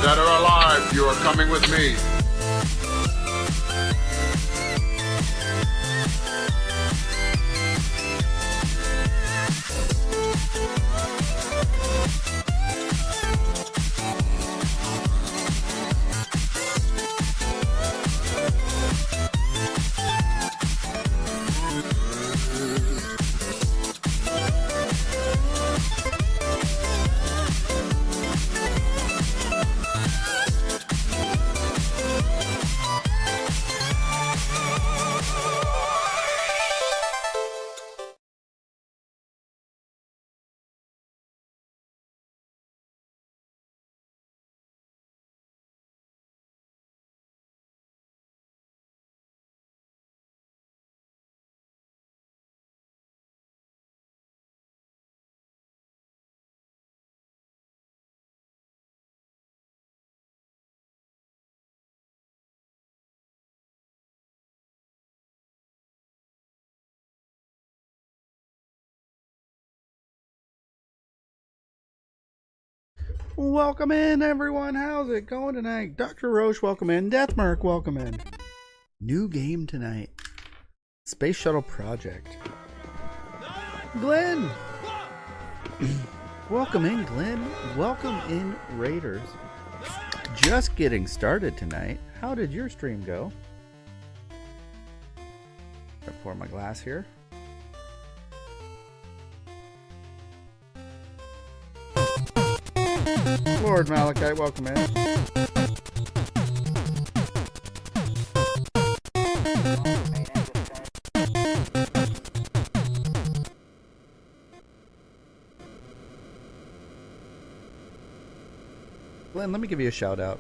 Dead or alive, you are coming with me. Welcome in, everyone. How's it going tonight? Dr. Roche, welcome in. Deathmark, welcome in. New game tonight. Space Shuttle Project. Glenn! Welcome in, Glenn. Welcome in, Raiders. Just getting started tonight. How did your stream go? I'll pour my glass here. Lord Malachite, welcome in. Glenn, let me give you a shout out.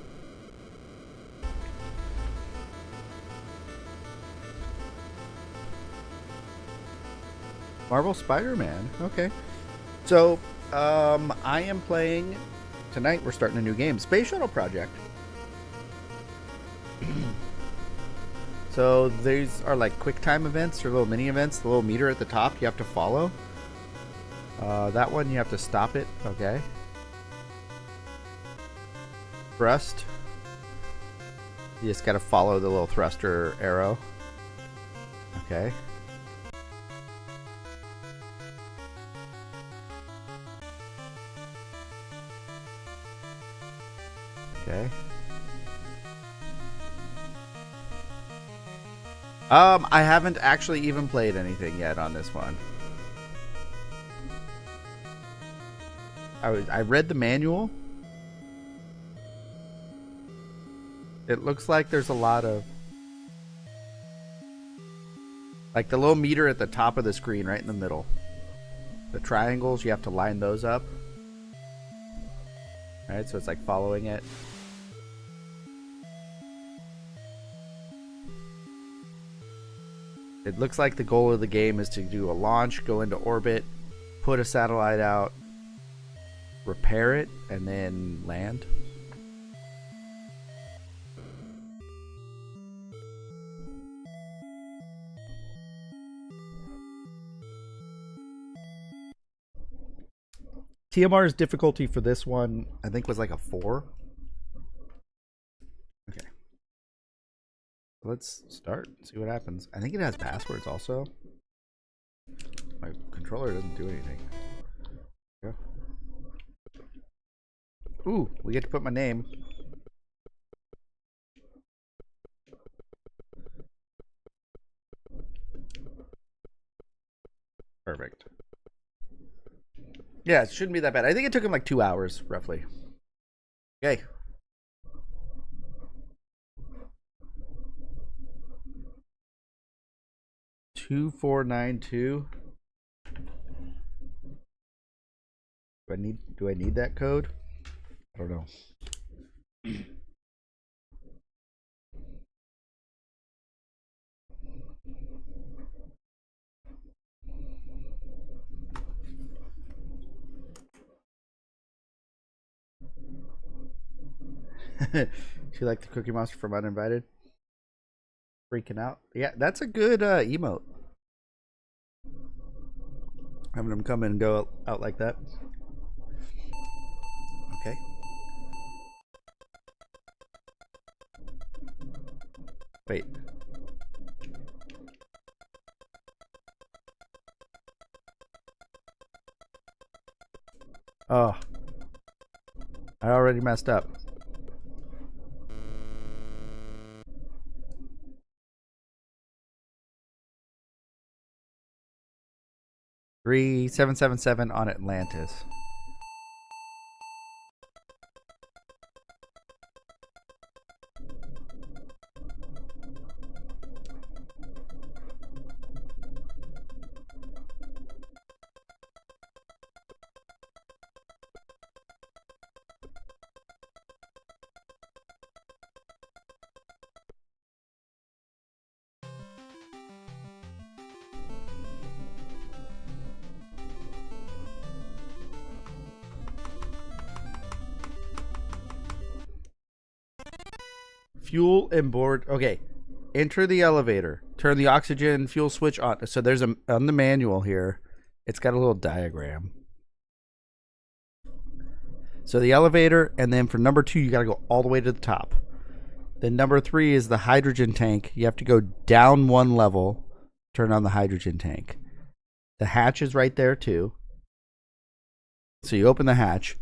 Marvel Spider-Man. Okay. So, I am playing... Tonight we're starting a new game, Space Shuttle Project. So these are like quick time events or little mini events. The little meter at the top you have to follow. That one you have to stop it. Okay. Thrust. You just gotta follow the little thruster arrow. Okay. Okay. I haven't actually even played anything yet on this one. I read the manual. It looks like there's a lot of... Like the little meter at the top of the screen, right in the middle. The triangles, you have to line those up. Alright, so it's like following it. It looks like the goal of the game is to do a launch, go into orbit, put a satellite out, repair it, and then land. TMR's difficulty for this one, I think, was like a 4. Okay. Let's start, see what happens. I think it has passwords also. My controller doesn't do anything. Yeah. Ooh, we get to put my name. Perfect. Yeah, it shouldn't be that bad. I think it took him like 2 hours, roughly. Okay. Two 492. Do I need that code? I don't know. She liked the Cookie Monster from Uninvited. Freaking out. Yeah, that's a good emote. Having them come in and go out like that. Okay. Wait. Oh. I already messed up. Three 777 on Atlantis. Fuel and board. Okay. Enter the elevator. Turn the oxygen fuel switch on. So there's on the manual here. It's got a little diagram. So the elevator, and then for number 2, you got to go all the way to the top. Then number 3 is the hydrogen tank. You have to go down 1 level, turn on the hydrogen tank. The hatch is right there too. So you open the hatch.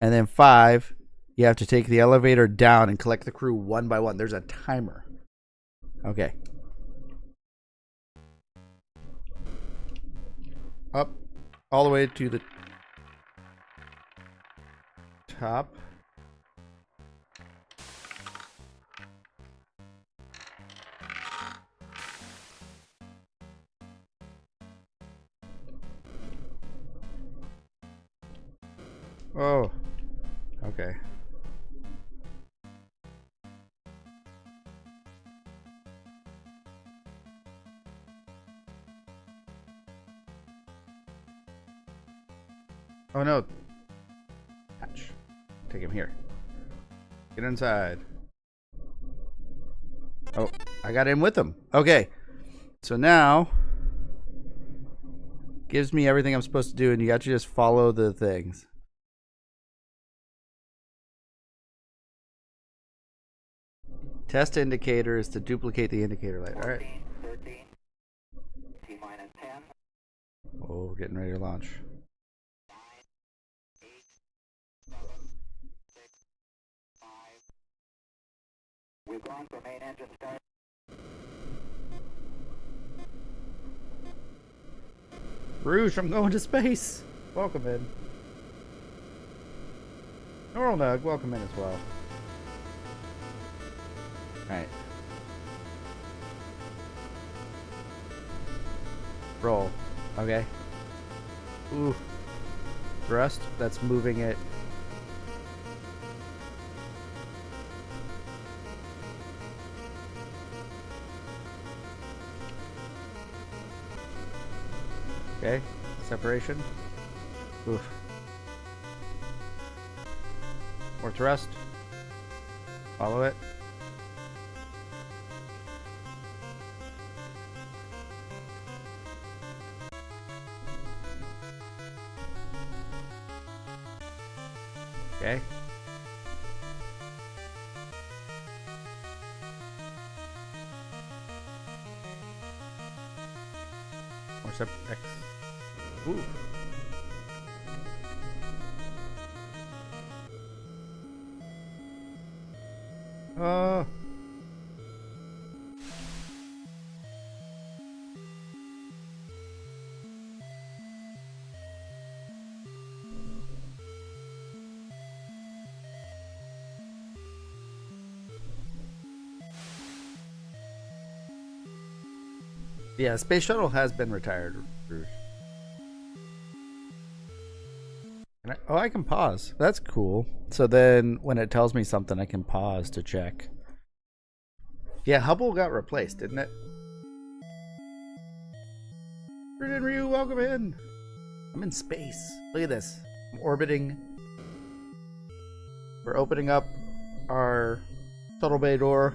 And then 5, you have to take the elevator down and collect the crew one by one. There's a timer. Okay. Up all the way to the top. Oh. Okay. Oh no. Hatch. Take him here. Get inside. Oh, I got in with him. Okay. So now gives me everything I'm supposed to do, and you got to just follow the things. Test indicator is to duplicate the indicator light. All right. 13, T-minus 10. Oh, we're getting ready to launch. 9, 8, 7, 6, 5. We've gone for main engine start. Rouge, I'm going to space. Welcome in. Normal Nug, welcome in as well. Alright. Roll. Okay. Ooh. Thrust. That's moving it. Okay. Separation. Oof. More thrust. Follow it. Okay. More X. Ooh. Oh. Yeah, Space Shuttle has been retired. I can pause. That's cool. So then when it tells me something, I can pause to check. Yeah, Hubble got replaced, didn't it? Ryu, welcome in. I'm in space. Look at this. I'm orbiting. We're opening up our shuttle bay door.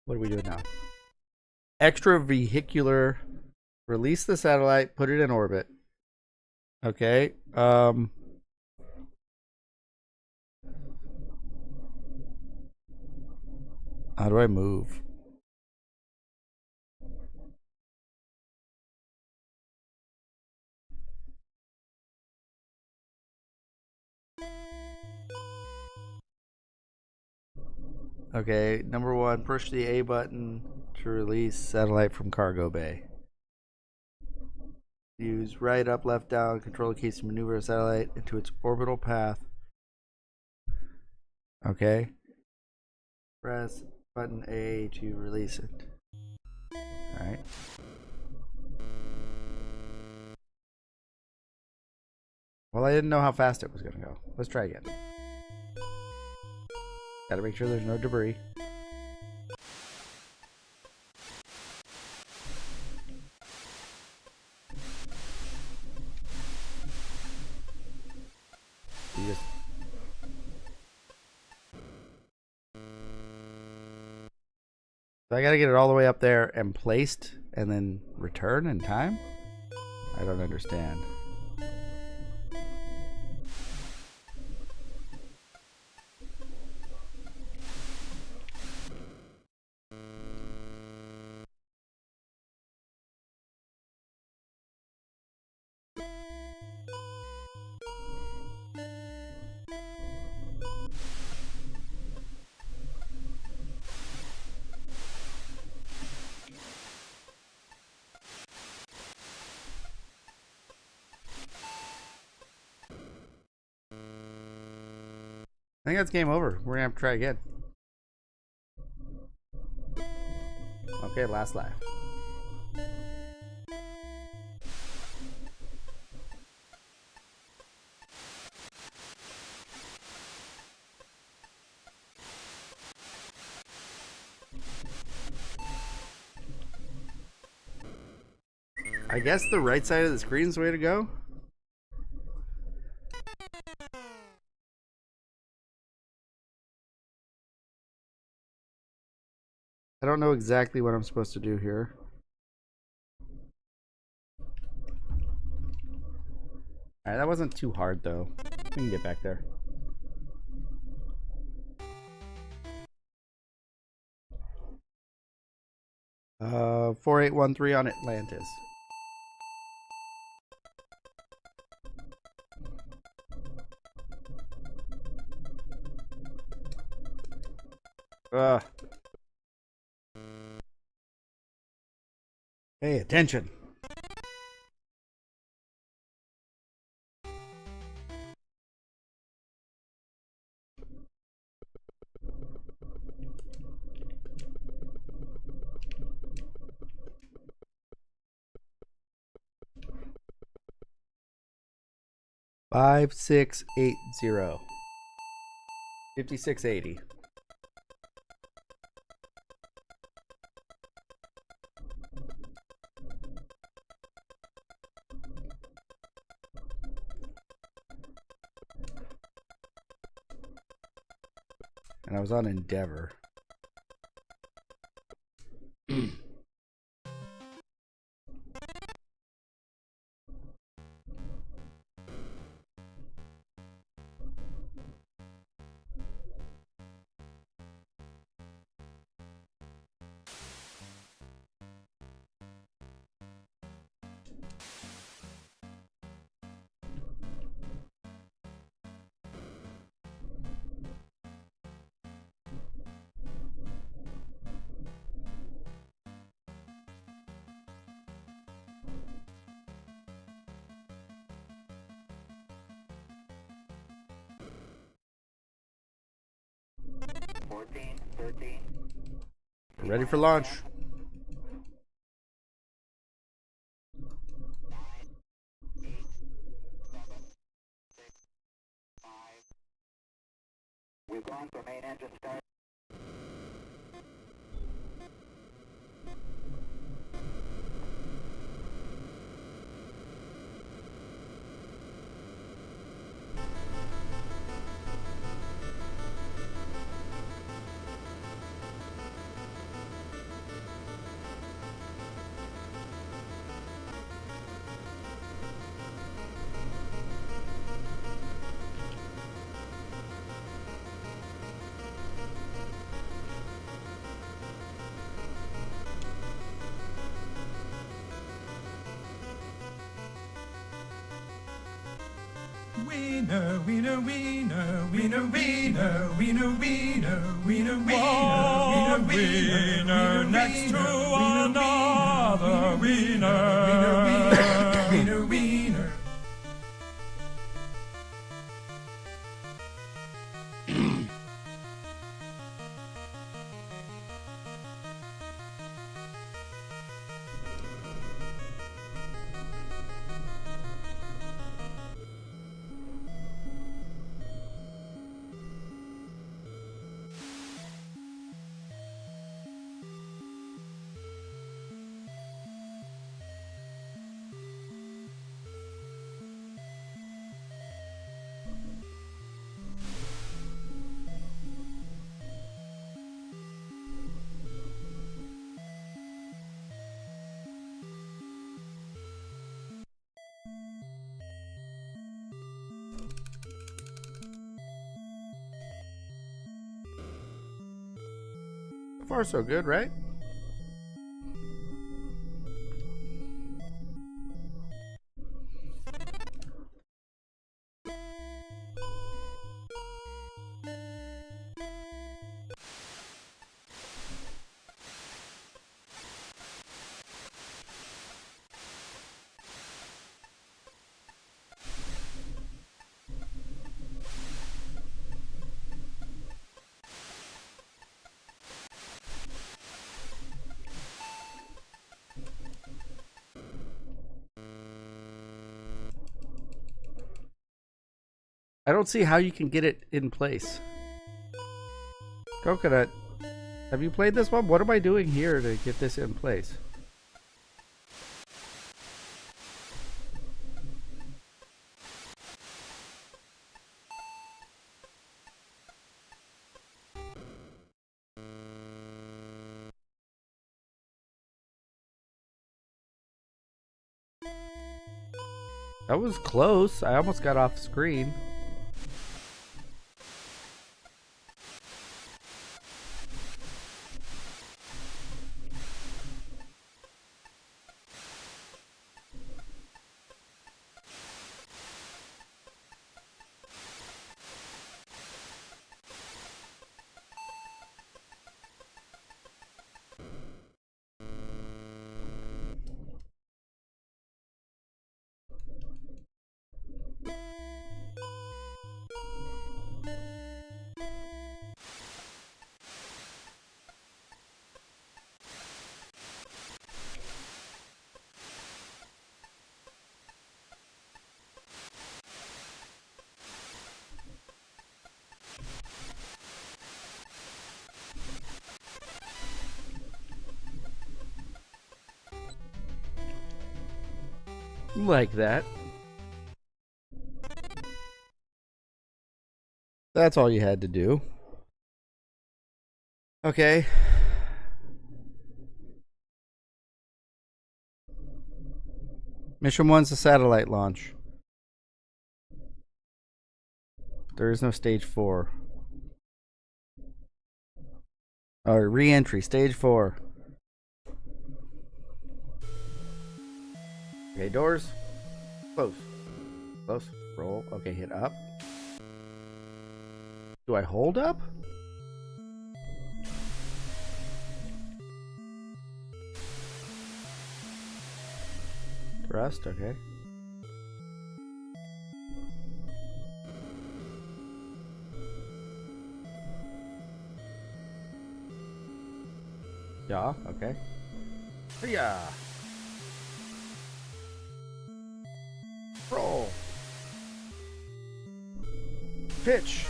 What are we doing now? Extravehicular. Release the satellite. Put it in orbit. Okay. How do I move? Okay, number 1, push the A button to release satellite from cargo bay. Use right, up, left, down, control the keys to maneuver a satellite into its orbital path. Okay. Press button A to release it. Alright. Well, I didn't know how fast it was going to go. Let's try again. Gotta make sure there's no debris. So I gotta get it all the way up there and placed and then return in time? I don't understand. I think that's game over. We're gonna have to try again. Okay, last life. I guess the right side of the screen is the way to go. I don't know exactly what I'm supposed to do here. Alright, that wasn't too hard though. We can get back there. Uh, 4813 on Atlantis. Hey, attention. 5680. 5680. And I was on Endeavor. Ready for launch. We've gone for main engine start. Wiener, wiener, wiener, wiener, wiener, wiener, wiener, wiener, wiener, wiener, next to another wiener, wiener, wiener. So far, so good, right? I don't see how you can get it in place. Coconut, have you played this one? What am I doing here to get this in place? That was close. I almost got off screen. Like that. That's all you had to do. Okay. Mission 1's the satellite launch. There is no stage 4. Or re-entry, stage 4. Okay, doors. Close. Close. Roll. Okay, hit up. Do I hold up? Thrust, okay. Yeah, okay. Yeah. Roll. Pitch.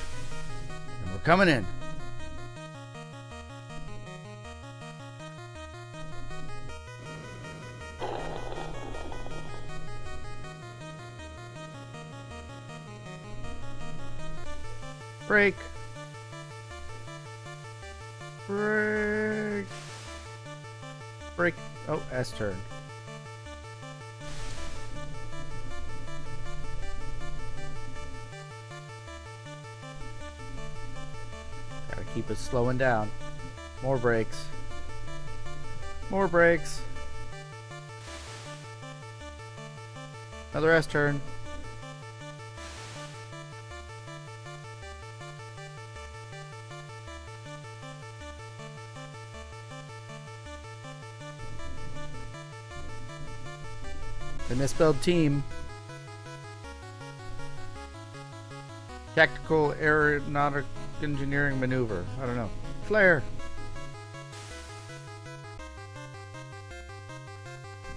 And we're coming in. Break. Break. Break. Oh, S turn. Gotta keep it slowing down. More brakes. More brakes. Another S turn. The misspelled team. Tactical aeronautic engineering maneuver. I don't know. Flare.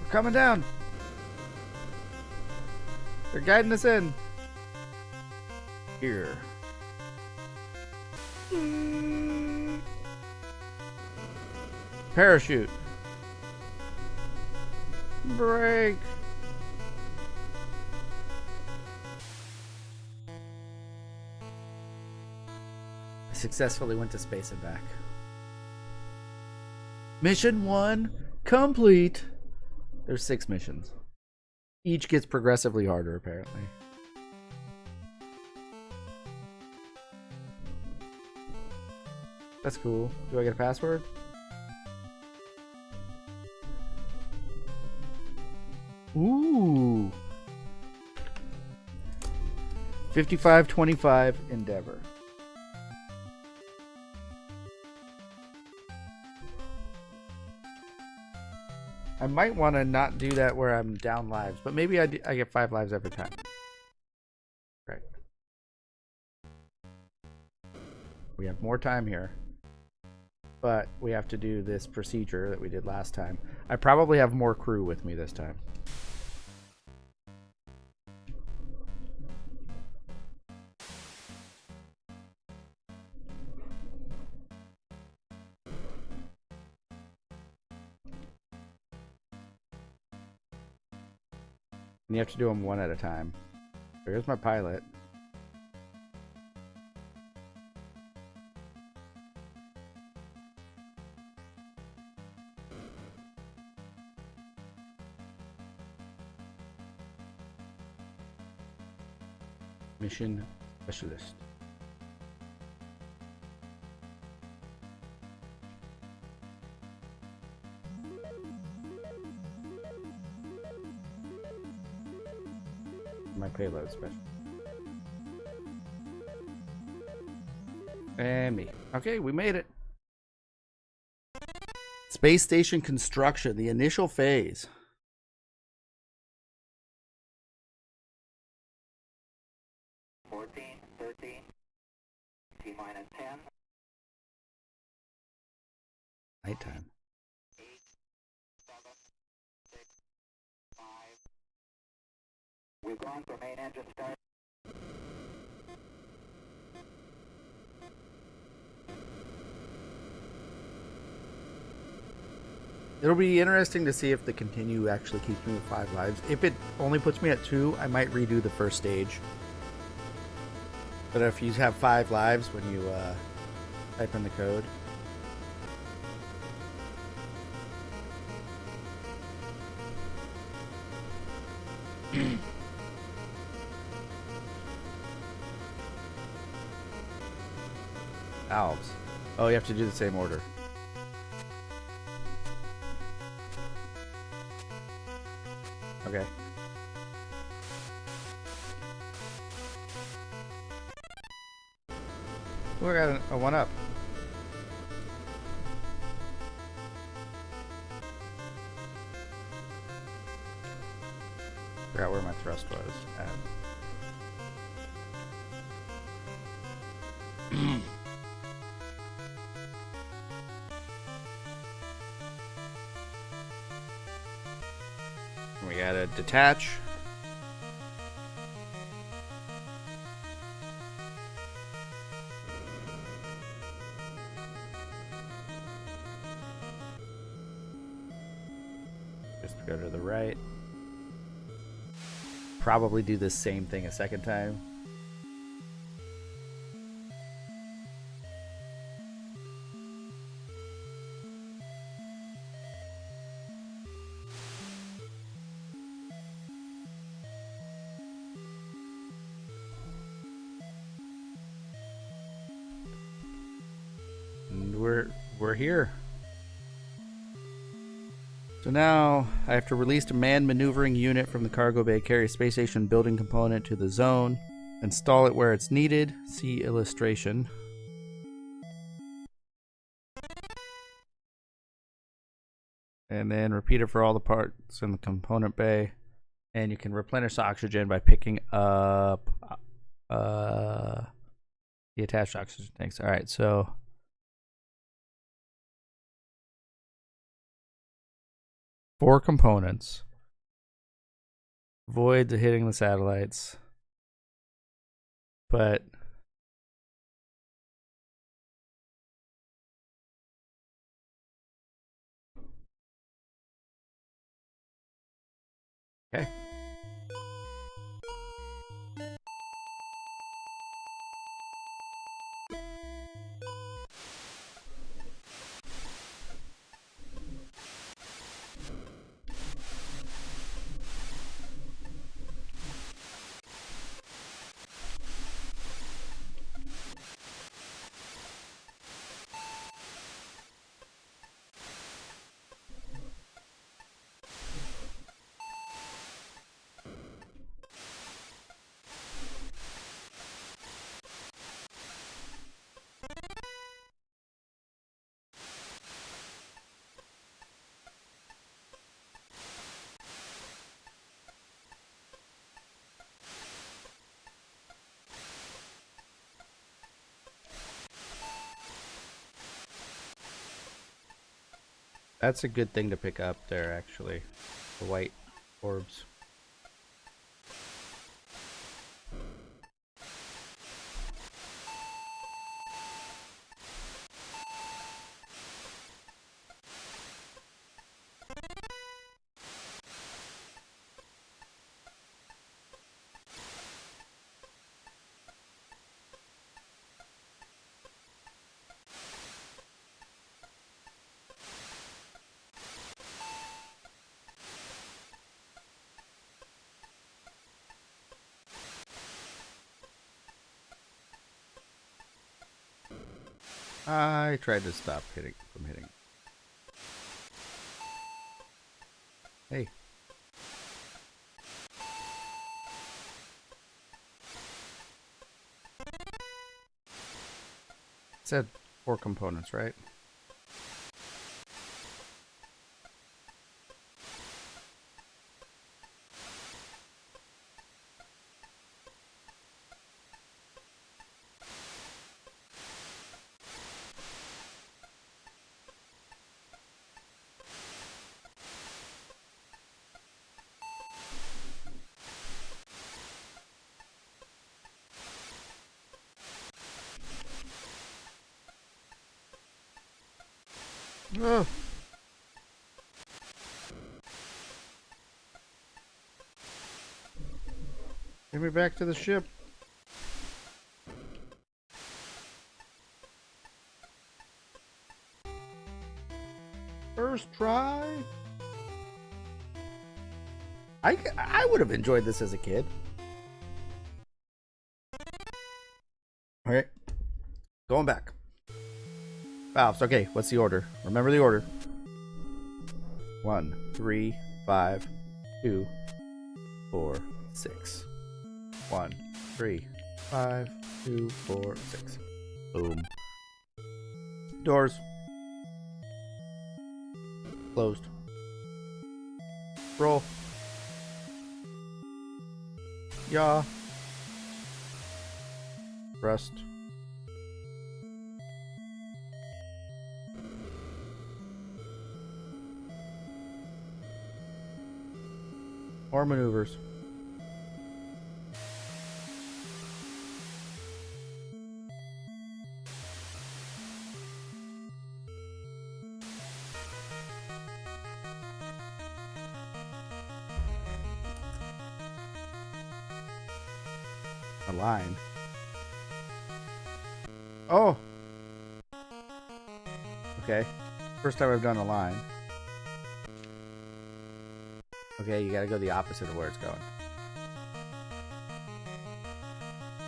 We're coming down. They're guiding us in. Here. Parachute. Brake. Successfully went to space and back. Mission 1 complete. There's 6 missions. Each gets progressively harder, apparently. That's cool. Do I get a password? Ooh. 5525 Endeavor. I might want to not do that where I'm down lives, but maybe I get 5 lives every time. Right. We have more time here, but we have to do this procedure that we did last time. I probably have more crew with me this time. And you have to do them one at a time. There's my pilot. Mission specialist. My payload special. And me. Okay, we made it. Space station construction, the initial phase. Nighttime. 8, 7, 6, 5. We've gone for main engine start. It'll be interesting to see if the continue actually keeps me with 5 lives. If it only puts me at 2, I might redo the first stage. But if you have 5 lives when you type in the code. Valves. Oh, you have to do the same order. Okay. Oh, I got a 1-up. Forgot where my thrust was at. We gotta detach. Just go to the right. Probably do the same thing a second time. And we're here. So now I have to release a manned maneuvering unit from the cargo bay, carry a space station building component to the zone, install it where it's needed. See illustration. And then repeat it for all the parts in the component bay. And you can replenish oxygen by picking up the attached oxygen tanks. All right, so 4 components. Avoid hitting the satellites. But okay. That's a good thing to pick up there, actually. The white orbs. I tried to stop from hitting. Hey. It said 4 components, right? Oh. Get me back to the ship. First try. I would have enjoyed this as a kid. All right. Going back. Valves. Okay, what's the order? Remember the order. 1, 3, 5, 2, 4, 6. 1, 3, 5, 2, 4, 6. Boom. Doors. Closed. Roll. Yaw. Rest. More maneuvers. A line. Oh! Okay. First time I've done a line. Okay, you gotta go the opposite of where it's going.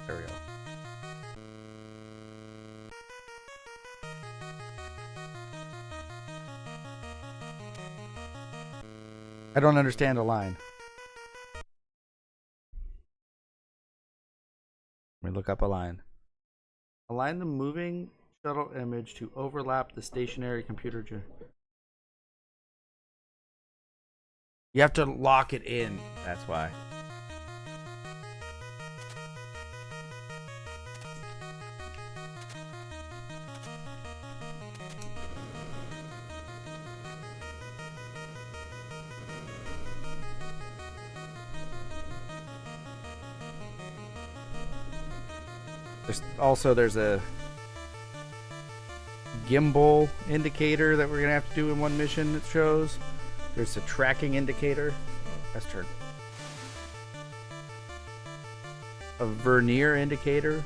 There we go. I don't understand a line. Let me look up a line. Align the moving shuttle image to overlap the stationary computer. You have to lock it in. That's why. There's a gimbal indicator that we're gonna have to do in one mission that shows. There's a tracking indicator. That's turn. A vernier indicator.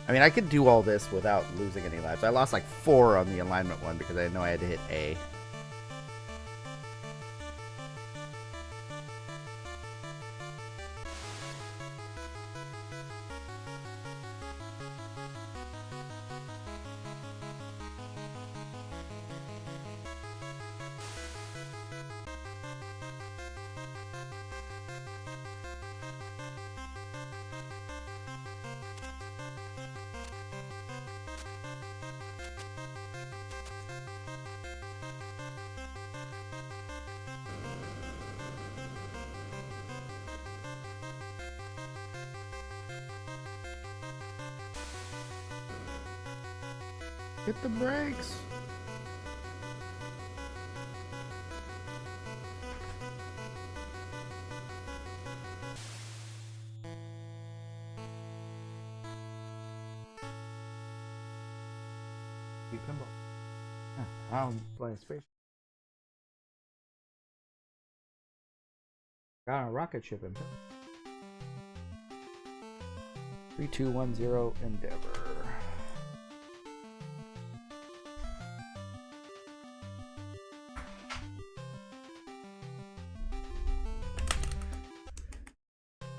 I mean, I could do all this without losing any lives. I lost like 4 on the alignment one because I didn't know I had to hit A. Hit the brakes. Pinball. I don't play space. Got a rocket ship in. 3210 Endeavor.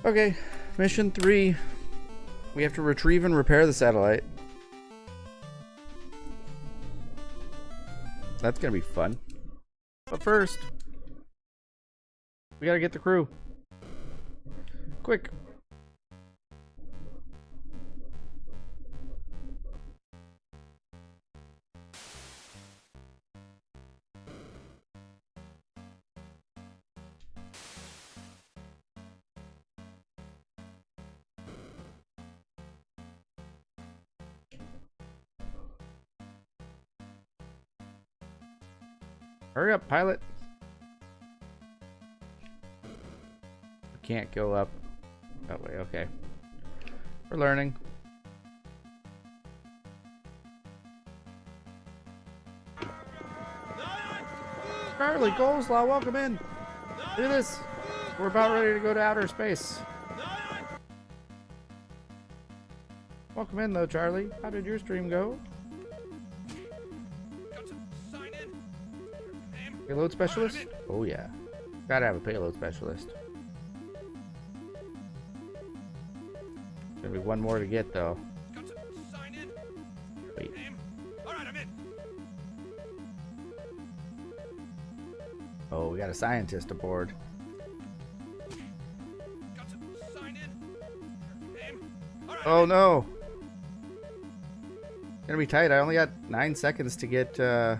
Okay, mission 3. We have to retrieve and repair the satellite. That's gonna be fun. But first, we gotta get the crew. Quick. Hurry up, pilot. We can't go up that way, okay. We're learning. Charlie Coleslaw, welcome in. Look at this. We're about ready to go to outer space. Welcome in, though, Charlie. How did your stream go? Payload specialist? Oh, yeah. Gotta have a payload specialist. Gonna be one more to get, though. Wait. Oh, we got a scientist aboard. Oh, no. Gonna be tight. I only got 9 seconds to get the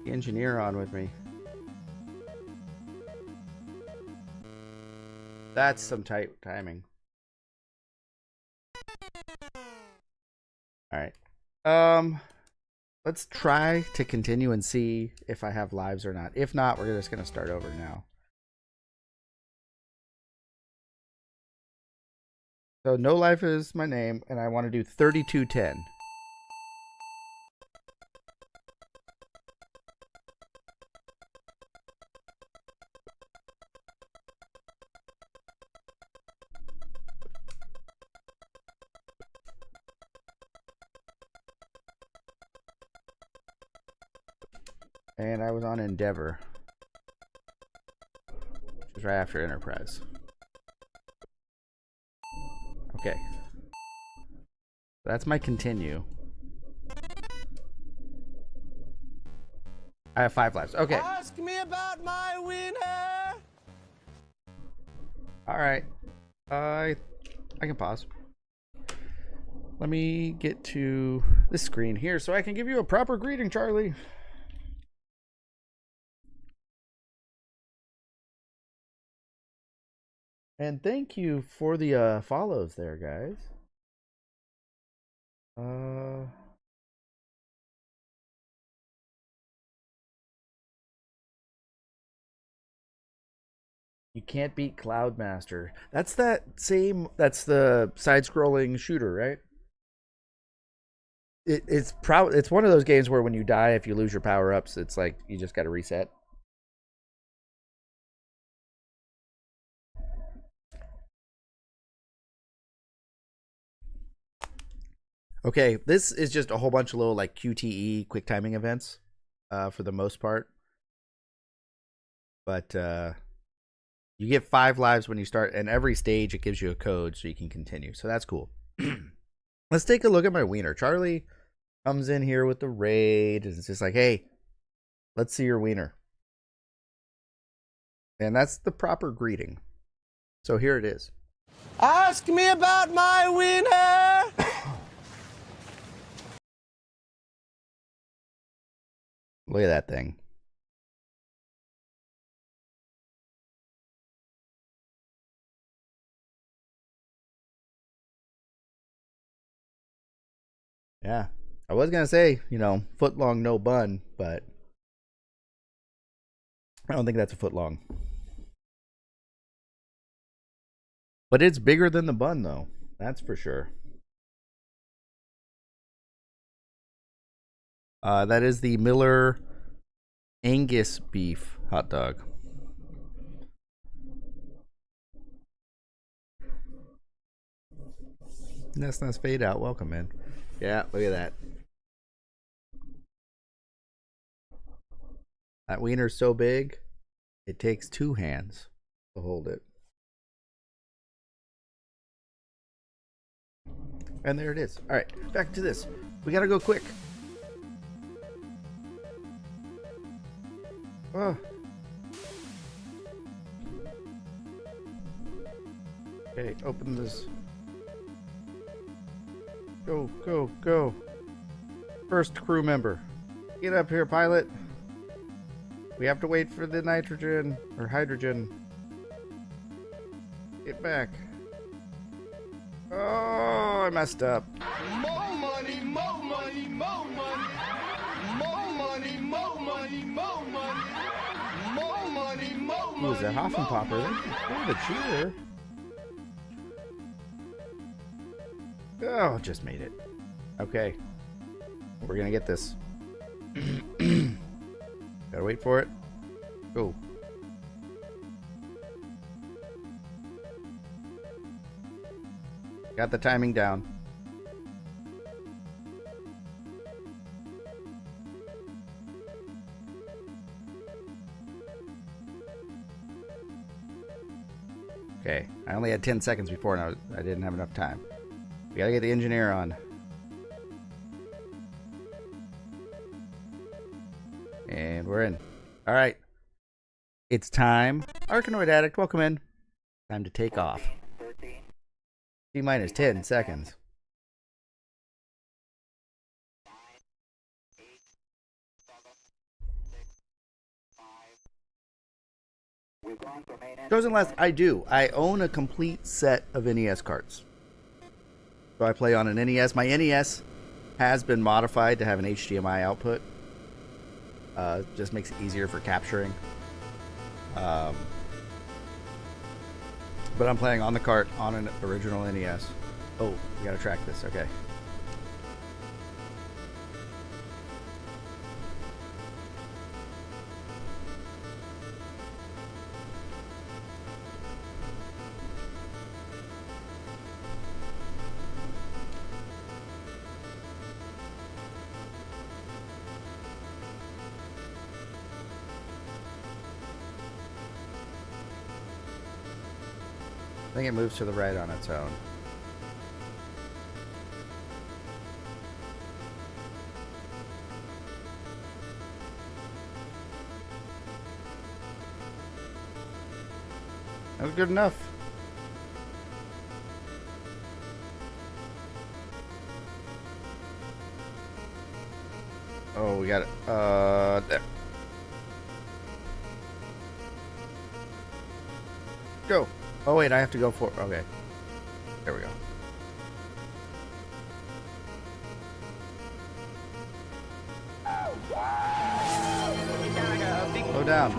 engineer on with me. That's some tight timing. Alright. Let's try to continue and see if I have lives or not. If not, we're just gonna start over now. So no life is my name, and I want to do 3210. And I was on Endeavor, which is right after Enterprise. Okay. That's my continue. I have 5 lives. Okay. Ask me about my winner. All right. I can pause. Let me get to this screen here so I can give you a proper greeting, Charlie. And thank you for the follows there, guys. You can't beat Cloudmaster. That's that's the side-scrolling shooter, right? It's one of those games where when you die, if you lose your power-ups, it's like you just got to reset. Okay, this is just a whole bunch of little like QTE quick timing events for the most part. But you get 5 lives when you start, and every stage it gives you a code so you can continue. So that's cool. Let's take a look at my wiener. Charlie comes in here with the raid, and it's just like, hey, let's see your wiener. And that's the proper greeting. So here it is. Ask me about my winner. Look at that thing. Yeah. I was going to say, foot long, no bun, but I don't think that's a foot long. But it's bigger than the bun, though. That's for sure. That is the Miller Angus beef hot dog. That's nice fade out. Welcome, man. Yeah, look at that. That wiener's so big, it takes 2 hands to hold it. And there it is. All right, back to this. We gotta go quick. Oh. Okay, open this. Go, go, go. First crew member. Get up here, pilot. We have to wait for the nitrogen or hydrogen. Get back. Oh, I messed up. More money, more money, more money. More money, more money, more money. More money, more money. Ooh, is that Hoffenpopper? They're the cheater. Oh, just made it. Okay. We're gonna get this. Gotta wait for it. Go. Got the timing down. Okay, I only had 10 seconds before and I didn't have enough time. We gotta get the engineer on. And we're in. Alright. It's time. Arkanoid Addict, welcome in. Time to take off. 13, T minus 10 seconds. 9, 8, 7, 6, 5. We've gone for main engine. Chosen last, I do. I own a complete set of NES carts. So I play on an NES. My NES has been modified to have an HDMI output. Just makes it easier for capturing. But I'm playing on the cart on an original NES. Oh, we gotta track this. Okay. I think it moves to the right on its own. That was good enough. Oh, we got it. There. Go. Oh wait, I have to go for. Okay. There we go. Slow down.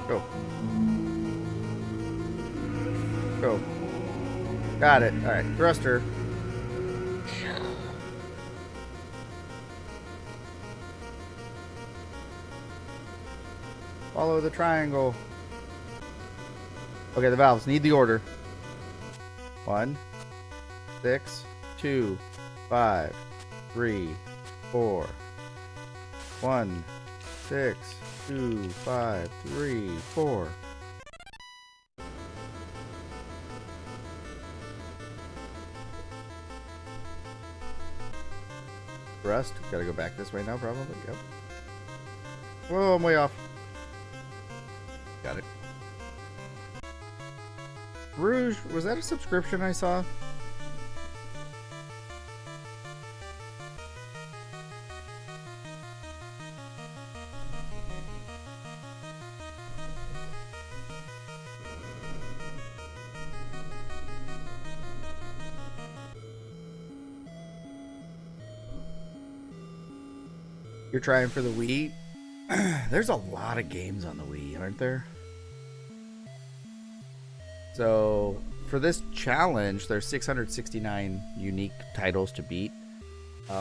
Go. Go. Got it. All right, thruster. Follow the triangle. Okay, the valves need the order. 1, 6, 2, 5, 3, 4. 1, 6, 2, 5, 3, 4. Thrust. Gotta go back this way now, probably. Yep. Whoa, I'm way off. Got it. Rouge, was that a subscription I saw? You're trying for the Wii? There's a lot of games on the Wii, aren't there? So, for this challenge, there's 669 unique titles to beat.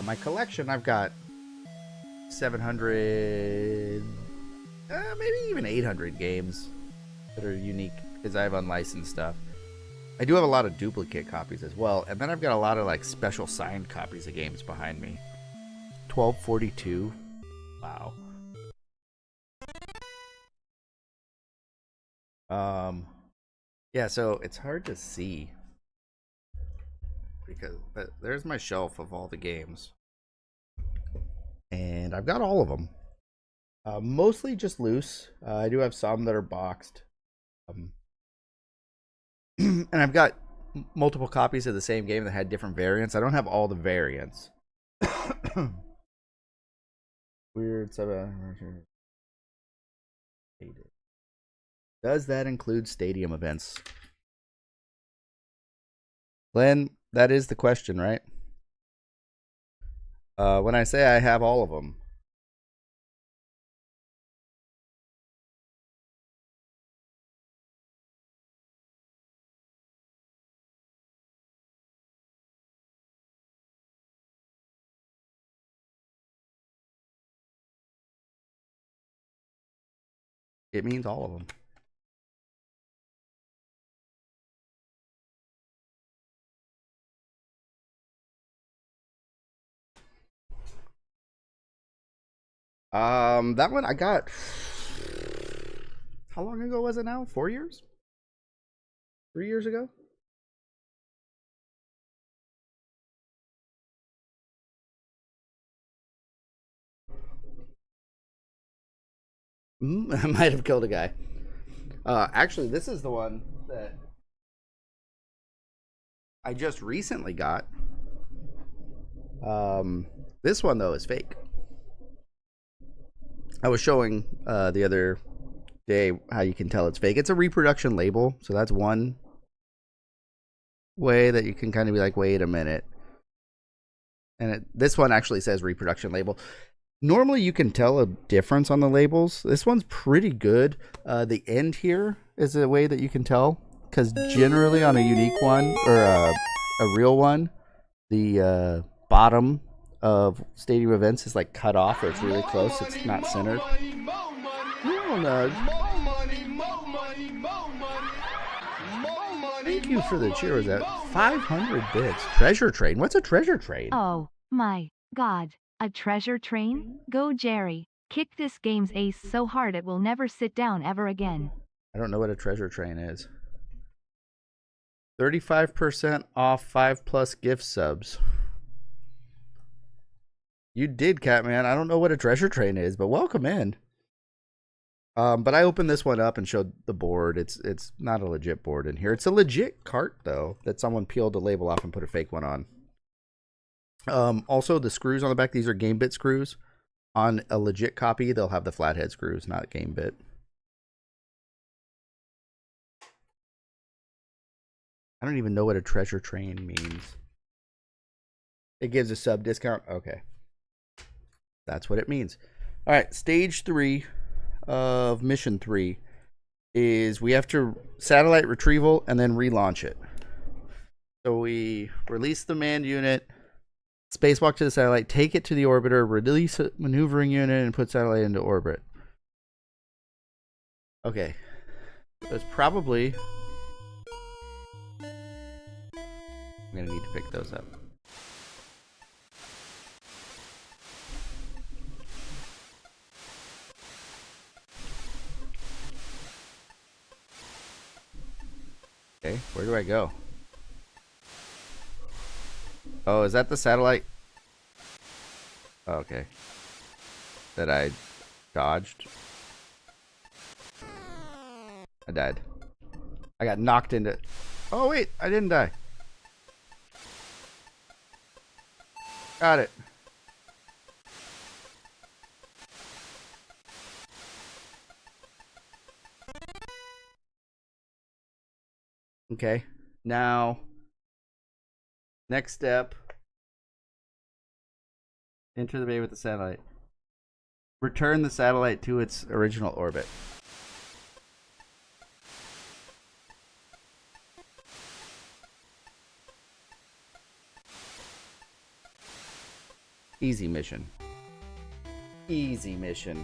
My collection, I've got 700, maybe even 800 games that are unique because I have unlicensed stuff. I do have a lot of duplicate copies as well, and then I've got a lot of like special signed copies of games behind me. 1242. Wow. Yeah, so it's hard to see but there's my shelf of all the games, and I've got all of them. Mostly just loose. I do have some that are boxed, and I've got multiple copies of the same game that had different variants. I don't have all the variants. Weird. Does that include stadium events? Glenn, that is the question, right? When I say I have all of them, it means all of them. That one I got. How long ago was it now? 4 years? 3 years ago? I might have killed a guy. Actually, this is the one that I just recently got. This one, though, is fake. I was showing the other day how you can tell it's fake. It's a reproduction label, so that's one way that you can kind of be like, wait a minute. And this one actually says reproduction label. Normally, you can tell a difference on the labels. This one's pretty good. The end here is a way that you can tell, because generally on a unique one or a real one, the bottom of Stadium Events is like cut off, or it's really close. It's not centered. No, no. Thank you for the cheer. Was that 500 bits? Treasure train. What's a treasure train? Oh my god. A treasure train? Go Jerry. Kick this game's ace so hard it will never sit down ever again. I don't know what a treasure train is. 35% off 5+ gift subs. You did, Catman. I don't know what a treasure train is, but welcome in. But I opened this one up and showed the board. It's not a legit board in here. It's a legit cart, though, that someone peeled the label off and put a fake one on. Also, the screws on the back, these are game bit screws. On a legit copy, they'll have the flathead screws, not game bit. I don't even know what a treasure train means. It gives a sub discount. Okay. That's what it means. All right, stage 3 of mission 3 is we have to satellite retrieval and then relaunch it. So we release the manned unit, spacewalk to the satellite, take it to the orbiter, release a maneuvering unit, and put satellite into orbit. Okay. So it's probably... I'm going to need to pick those up. Okay, where do I go? Oh, is that the satellite? Oh, okay. That I dodged. I died. I got knocked into... Oh, wait, I didn't die. Got it. Okay, now... Next step. Enter the bay with the satellite. Return the satellite to its original orbit. Easy mission. Easy mission.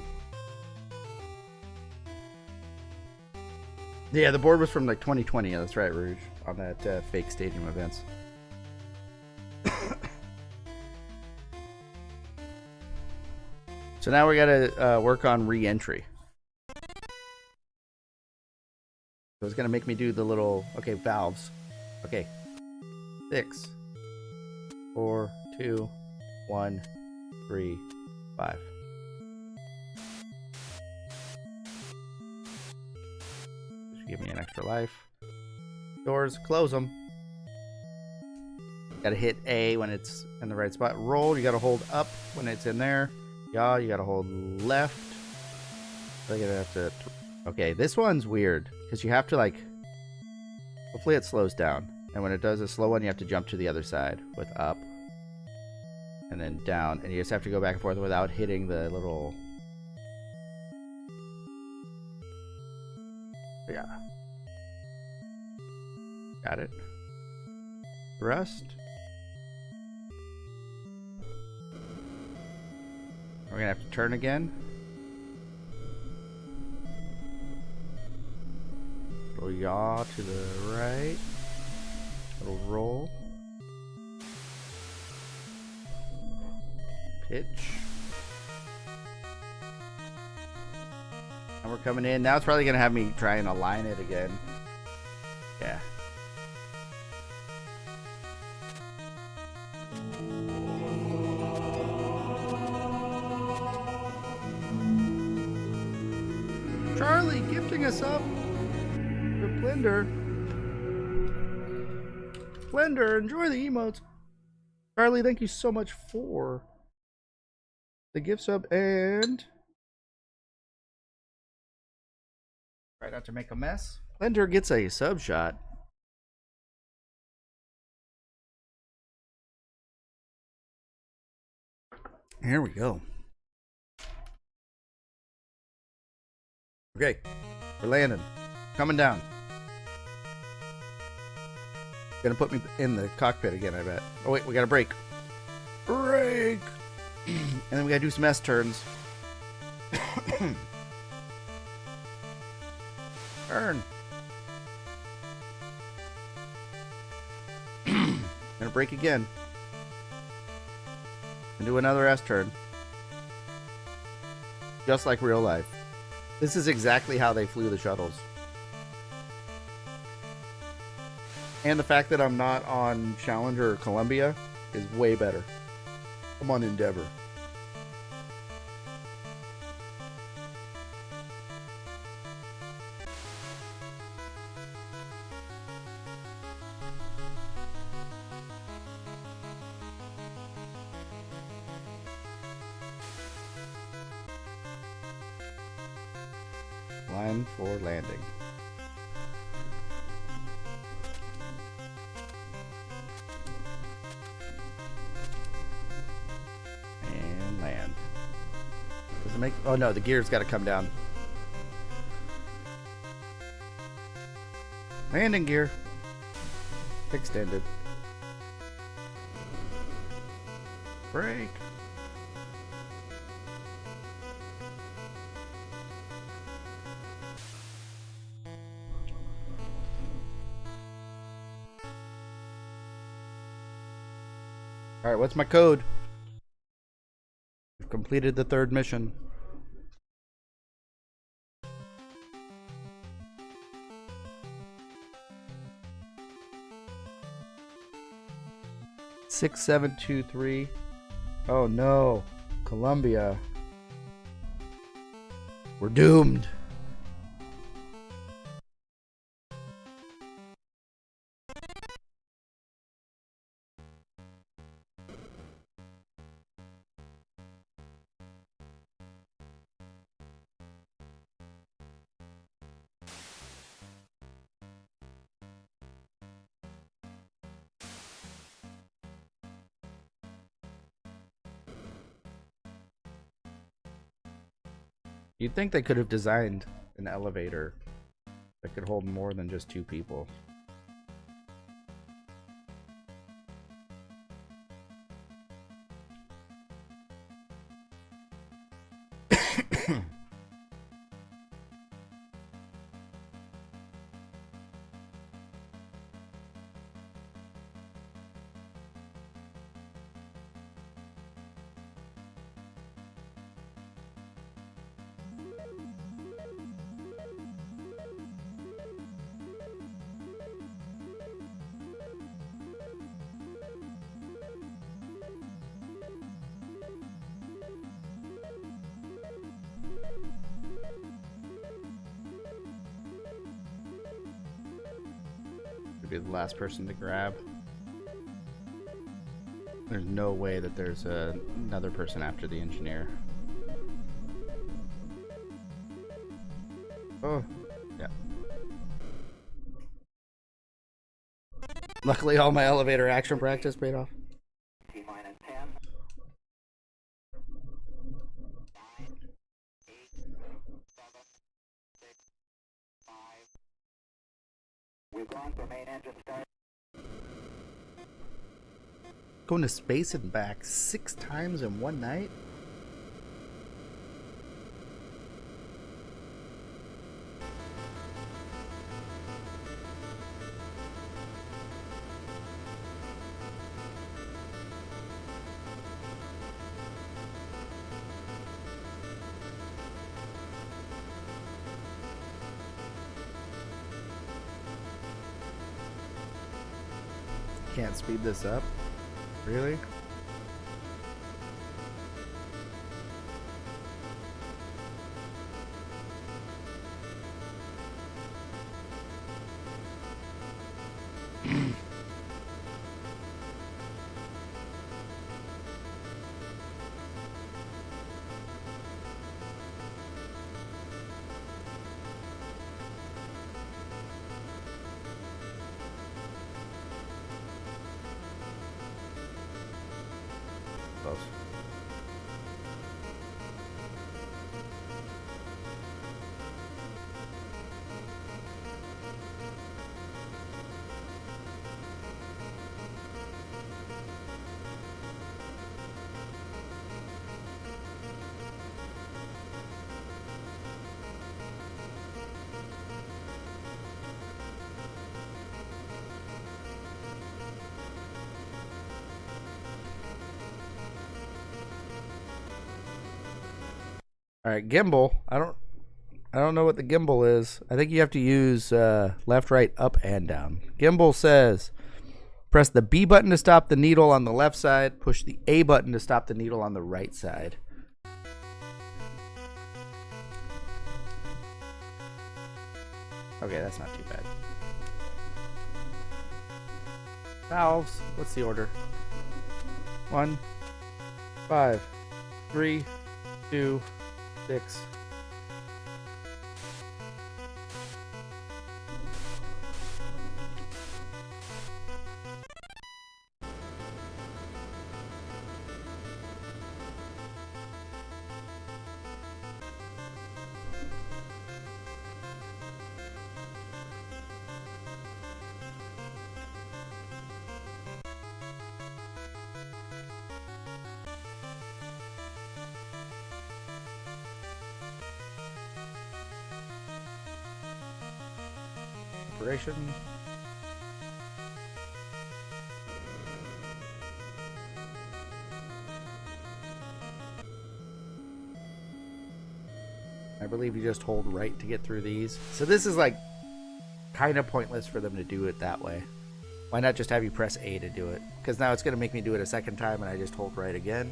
Yeah, the board was from like 2020. That's right, Rouge. On that fake Stadium Events. So now we gotta work on re-entry. So it's gonna make me do the little, okay, valves. Okay. 6, 4, 2, 1, 3, 5. Just give me an extra life. Doors, close them. Gotta hit A when it's in the right spot. Roll, you gotta hold up when it's in there. Yeah, you gotta hold left. So you're gonna have to... Okay, this one's weird. Because you have to, like... Hopefully it slows down. And when it does a slow one, you have to jump to the other side with up. And then down. And you just have to go back and forth without hitting the little... Yeah. Got it. Thrust. We're gonna have to turn again. yaw to the right. Little roll. Pitch. And we're coming in. Now it's probably going to have me try and align it again. Yeah. Charlie gifting us up the Blender. Blender, enjoy the emotes. Charlie, thank you so much for the gift sub and try not to make a mess. Blender gets a sub shot. Here we go. Okay, we're landing. Coming down. Gonna put me in the cockpit again, I bet. Oh wait, we gotta brake. Brake! And then we gotta do some S turns. Turn. Gonna brake again. And do another S turn. Just like real life. This is exactly how they flew the shuttles. And the fact that I'm not on Challenger or Columbia is way better. I'm on Endeavor. Line for landing. And land. Does it make... Oh no, the gear's got to come down. Landing gear. Extended. Brake. Alright, what's my code? We've completed the third mission. Six, 7, 2, 3. Oh no. Columbia. We're doomed. You'd think they could have designed an elevator that could hold more than just 2 people. Be the last person to grab. There's no way that there's another person after the engineer. Oh, yeah. Luckily, all my elevator action practice paid off. T-minus 10, 9, 8, 7, 6, 5. We've gone for main engine start. Going to space and back 6 times in one night? Can't speed this up? Really? Close. All right, gimbal. I don't know what the gimbal is. I think you have to use left, right, up, and down. Gimbal says press the B button to stop the needle on the left side. Push the A button to stop the needle on the right side. Okay, that's not too bad. Valves. What's the order? 1, 5, 3, 2, 6. Operation. I believe you just hold right to get through these. So this is like kind of pointless for them to do it that way. Why not just have you press A to do it? Because now it's going to make me do it a second time and I just hold right again.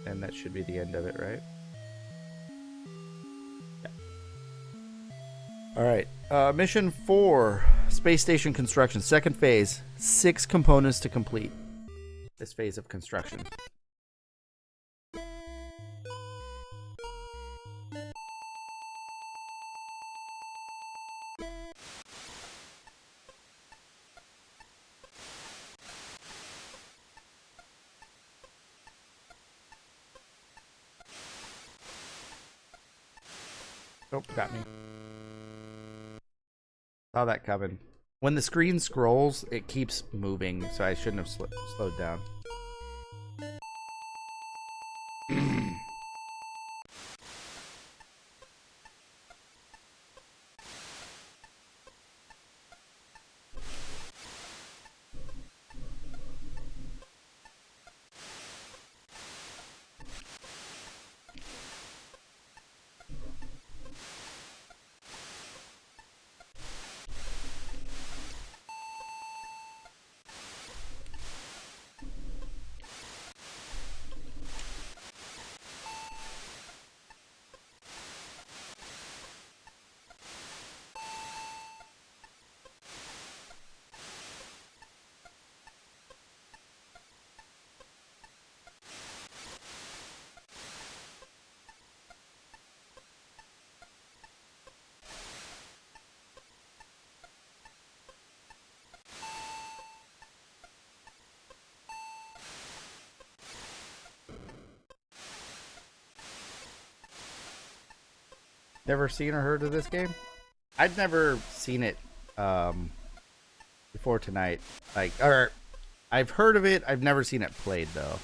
And that should be the end of it, right? Yeah. All right. Mission 4, space station construction, second phase. 6 components to complete this phase of construction. Nope, got me. Saw that coming. When the screen scrolls, it keeps moving, so I shouldn't have slowed down. Never seen or heard of this game? I'd never seen it before tonight. Or I've heard of it. I've never seen it played though.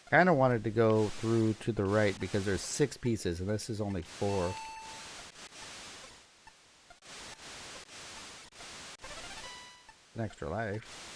Kind of wanted to go through to the right because there's 6 pieces and this is only 4. An extra life.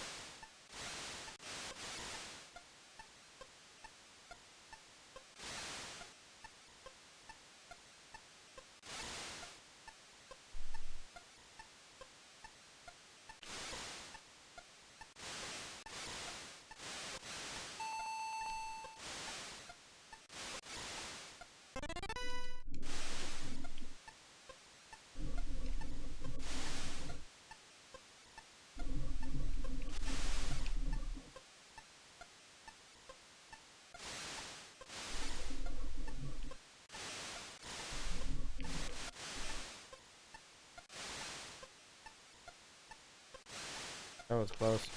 That was close.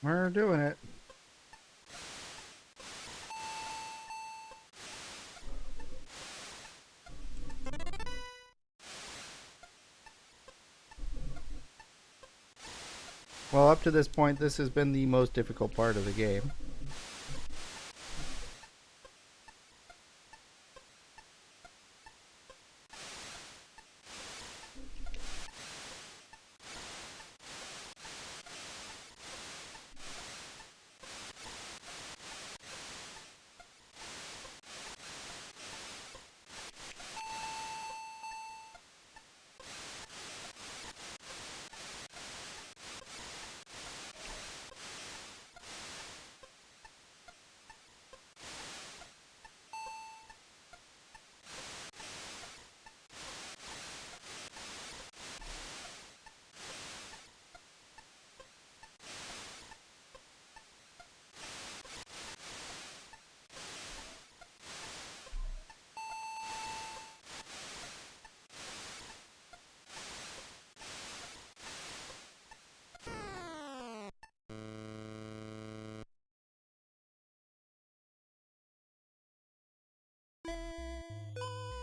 We're doing it. Well, up to this point, this has been the most difficult part of the game.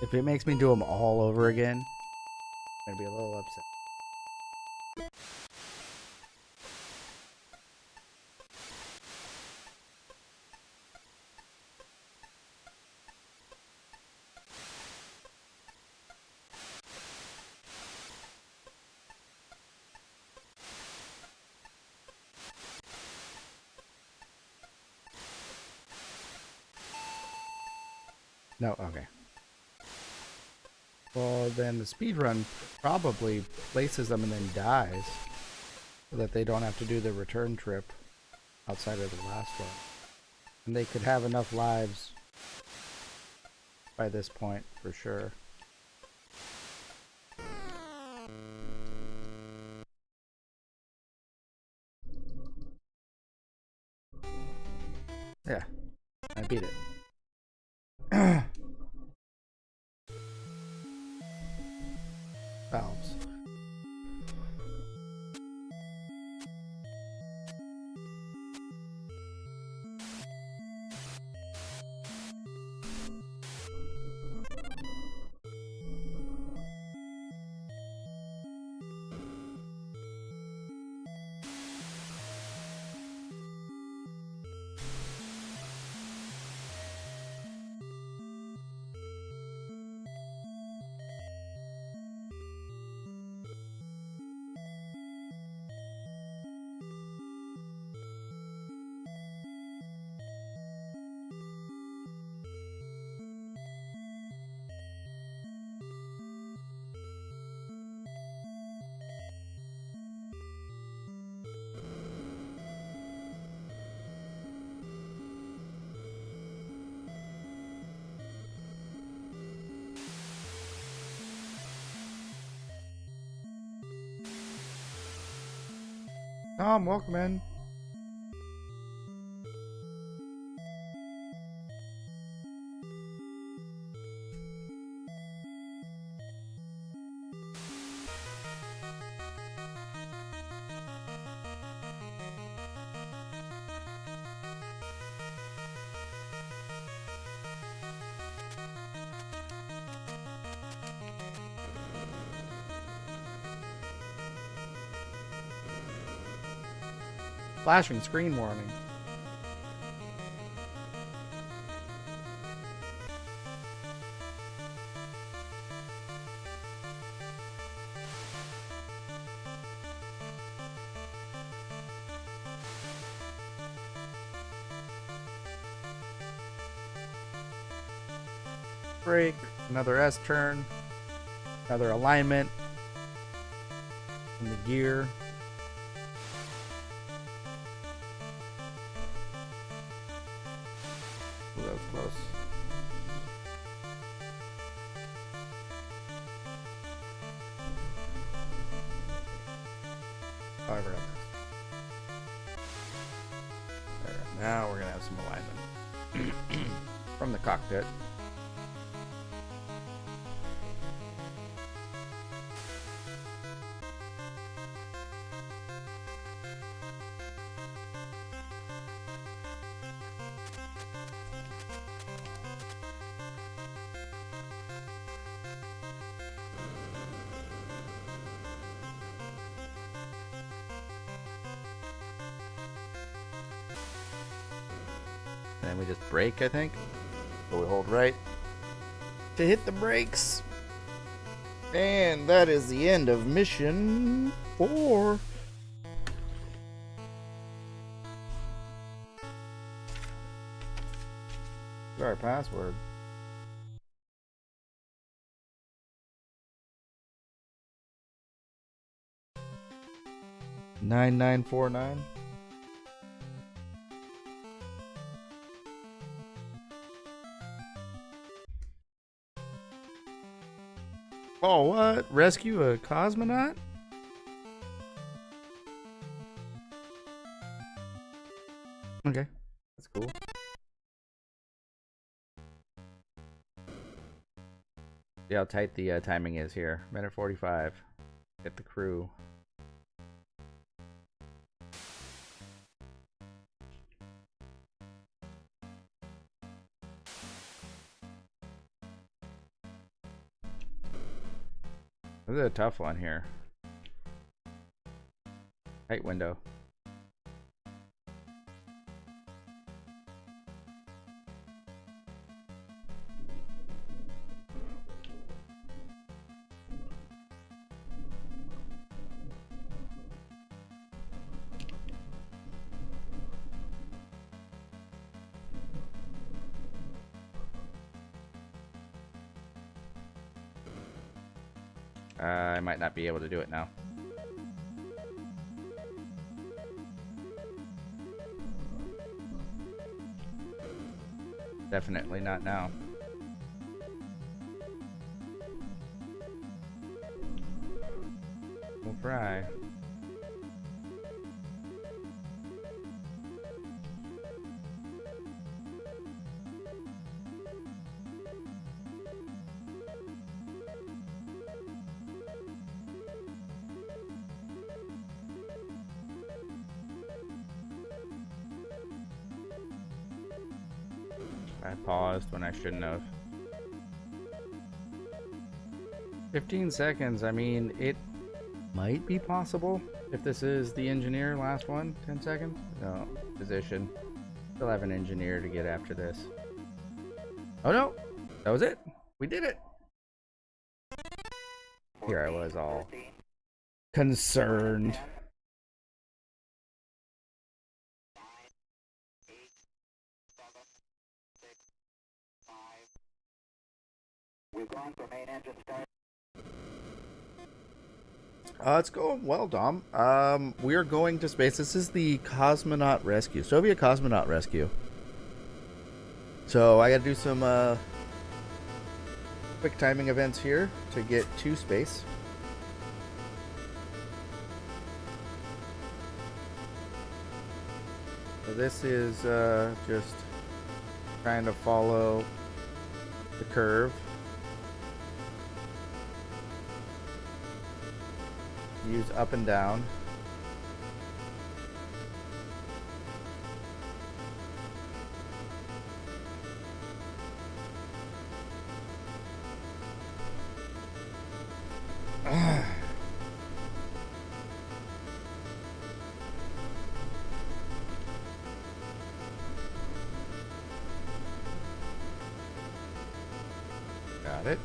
If it makes me do them all over again, I'm gonna be a little upset. No, okay. Well, then the speedrun probably places them and then dies, so that they don't have to do the return trip outside of the last one. And they could have enough lives by this point, for sure. I beat it. Valves. Tom, welcome in. Flashing screen warning. Break. Another S turn. Another alignment. In the gear. Ooh, that was close. However, there. Now we're gonna have some alignment from the cockpit. And then we just brake, I think. So we hold right to hit the brakes. And that is the end of mission 4. Our password. $9949. Oh, what? Rescue a cosmonaut? Okay, that's cool. See how tight the timing is here. Minute 45. Get the crew. This is a tough one here. Tight window. I might not be able to do it now. Definitely not now. We'll try. I paused when I shouldn't have. 15 seconds, I mean, it might be possible if this is the engineer, last one. 10 seconds? No, position. Still have an engineer to get after this. Oh no, that was it. We did it. Here I was all concerned. We've gone for main engine start. It's going well, Dom. We are going to space. This is the Cosmonaut Rescue, Soviet Cosmonaut Rescue. So I got to do some quick timing events here to get to space. So this is just trying to follow the curve. Use up and down. Got it.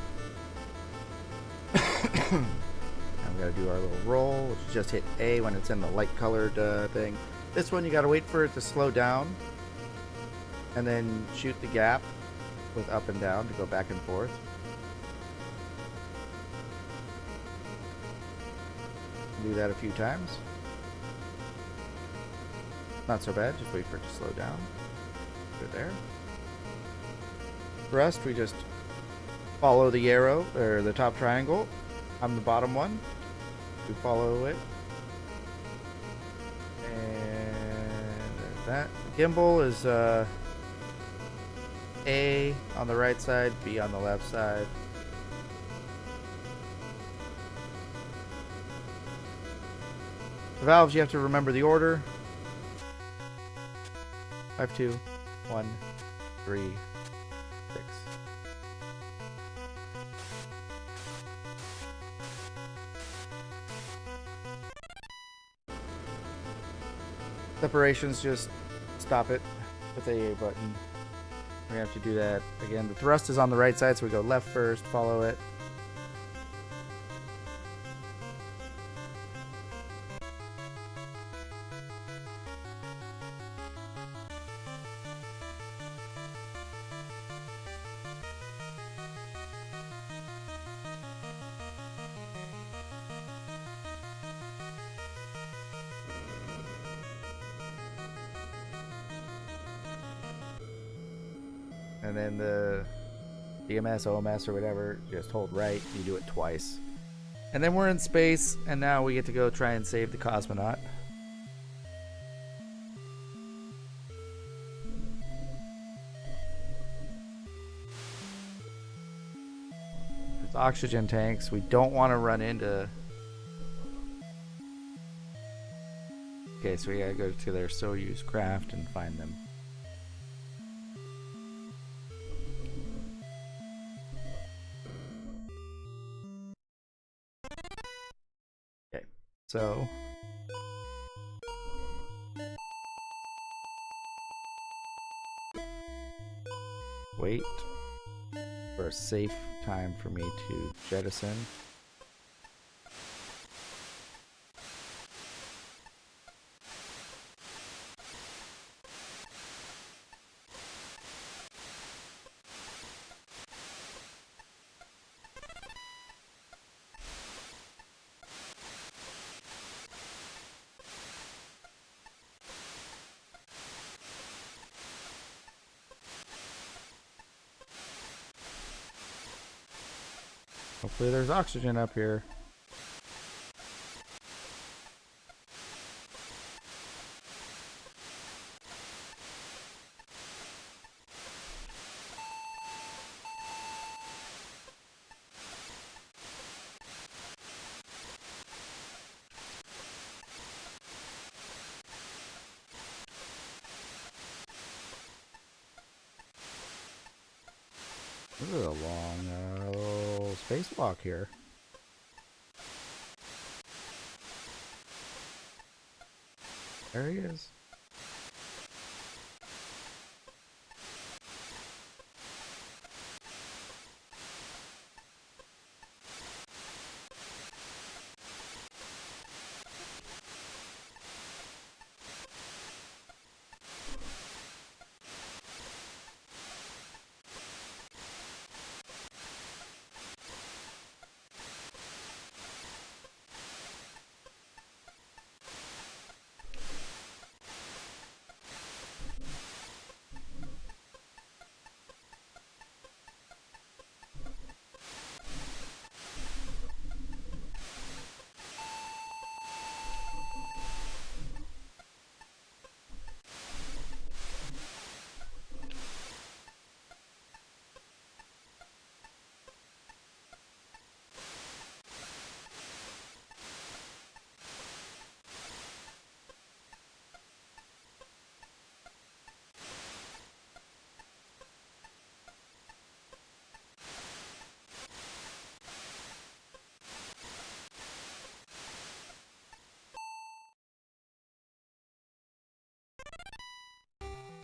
Got to do our little roll, which is just hit A when it's in the light colored thing. This one you got to wait for it to slow down and then shoot the gap with up and down to go back and forth. Do that a few times. Not so bad, just wait for it to slow down. Put it there. Thrust, we just follow the arrow or the top triangle. I'm the bottom one. We follow it, and there's that. The gimbal is A on the right side, B on the left side. The valves, you have to remember the order. 5, 2, 1, 3, 6. Separations, just stop it with the A button. We're gonna have to do that again. The thrust is on the right side, so we go left first, follow it. And then the DMS, OMS, or whatever, just hold right. You do it twice. And then we're in space, and now we get to go try and save the cosmonaut. There's oxygen tanks. We don't want to run into... Okay, so we gotta go to their Soyuz craft and find them. So, wait for a safe time for me to jettison. Hopefully there's oxygen up here. This is a long little spacewalk here. There he is.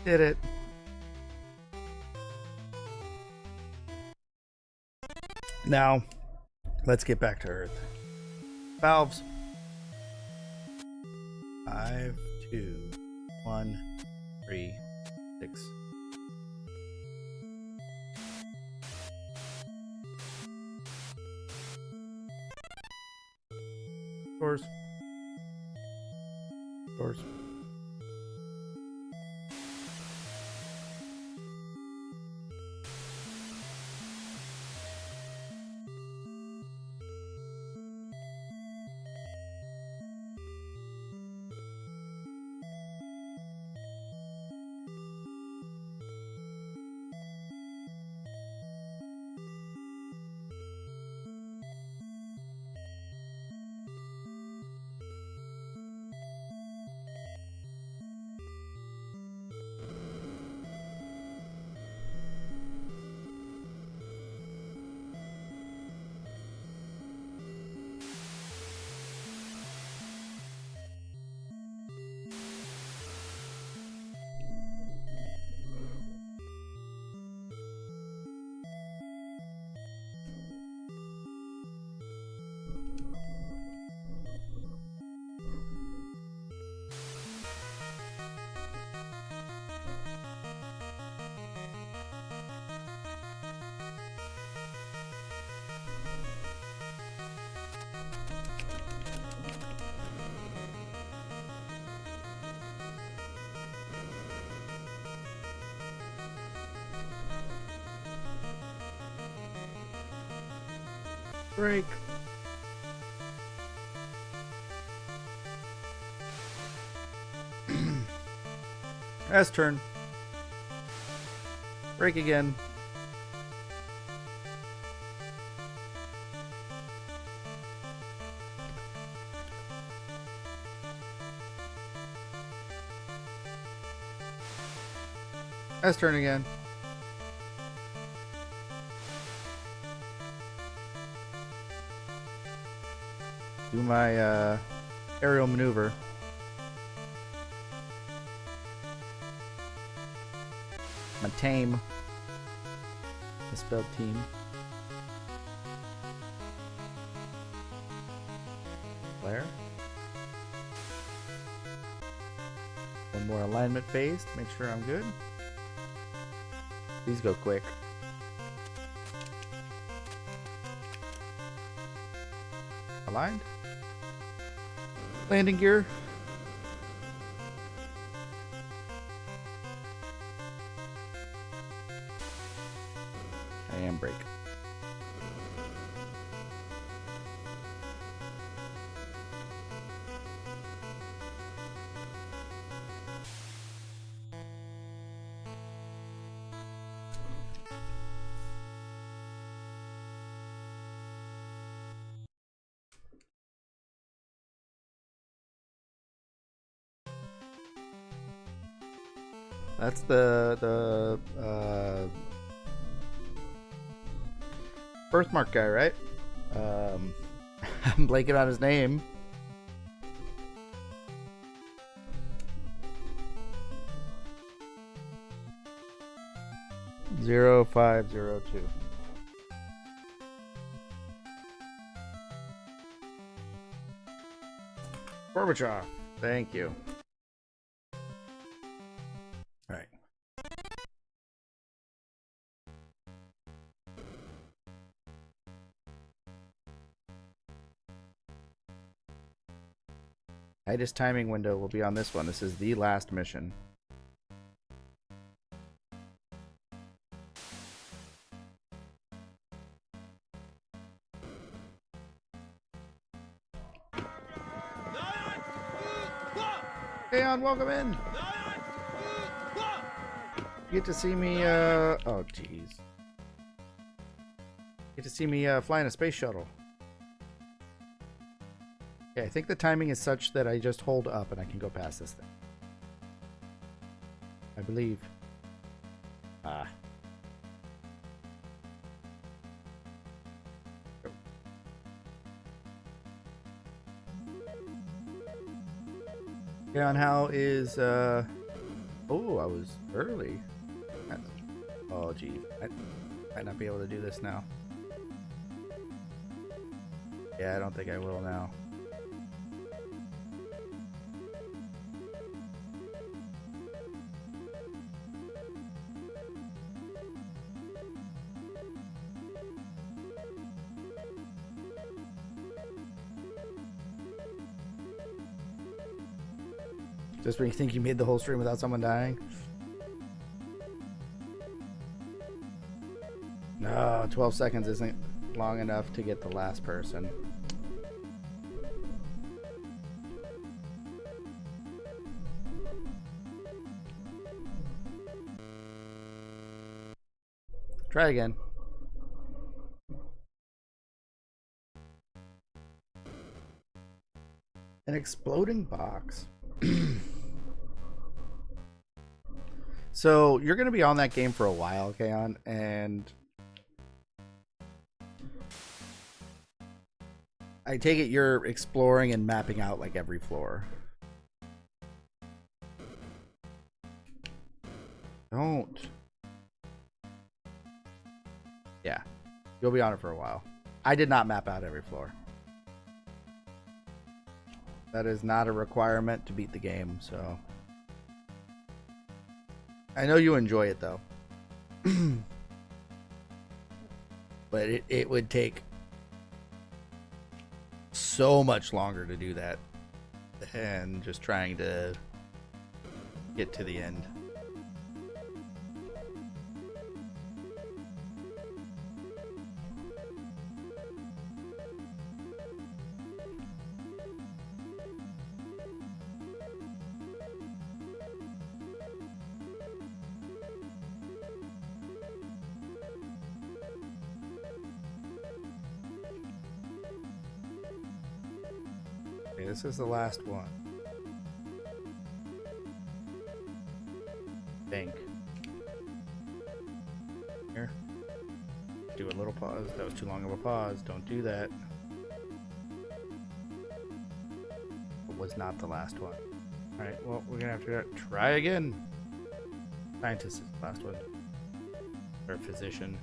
Did it. Now, let's get back to Earth. Valves. 5, 2, 1, 3, 6. Doors. Doors. Break. S turn. Break again. S turn again. Do my aerial maneuver. My tame. Misspelled team. Flare. One more alignment phase to make sure I'm good. These go quick. Aligned. Landing gear. And brake. That's the Birthmark guy, right? I'm blanking on his name. Zero 0502. Gorbachev. Thank you. All right. Tightest timing window will be on this one. This is the last mission. Hey, on, welcome in. You get to see me, oh, jeez. Get to see me flying a space shuttle. Okay, I think the timing is such that I just hold up and I can go past this thing. I believe. Ah. Okay, on how is, oh, I was early. Oh, gee. I might not be able to do this now. Yeah, I don't think I will now. Just when you think you made the whole stream without someone dying? No, 12 seconds isn't long enough to get the last person. Try again. An exploding box. So you're going to be on that game for a while, Kaon, and I take it you're exploring and mapping out like every floor. Don't. Yeah, you'll be on it for a while. I did not map out every floor. That is not a requirement to beat the game, so... I know you enjoy it, though. But it would take so much longer to do that than just trying to get to the end. This is the last one. Think. Here. Do a little pause. That was too long of a pause. Don't do that. It was not the last one. Alright, well, we're gonna have to try again. Scientist is the last one. Or physician.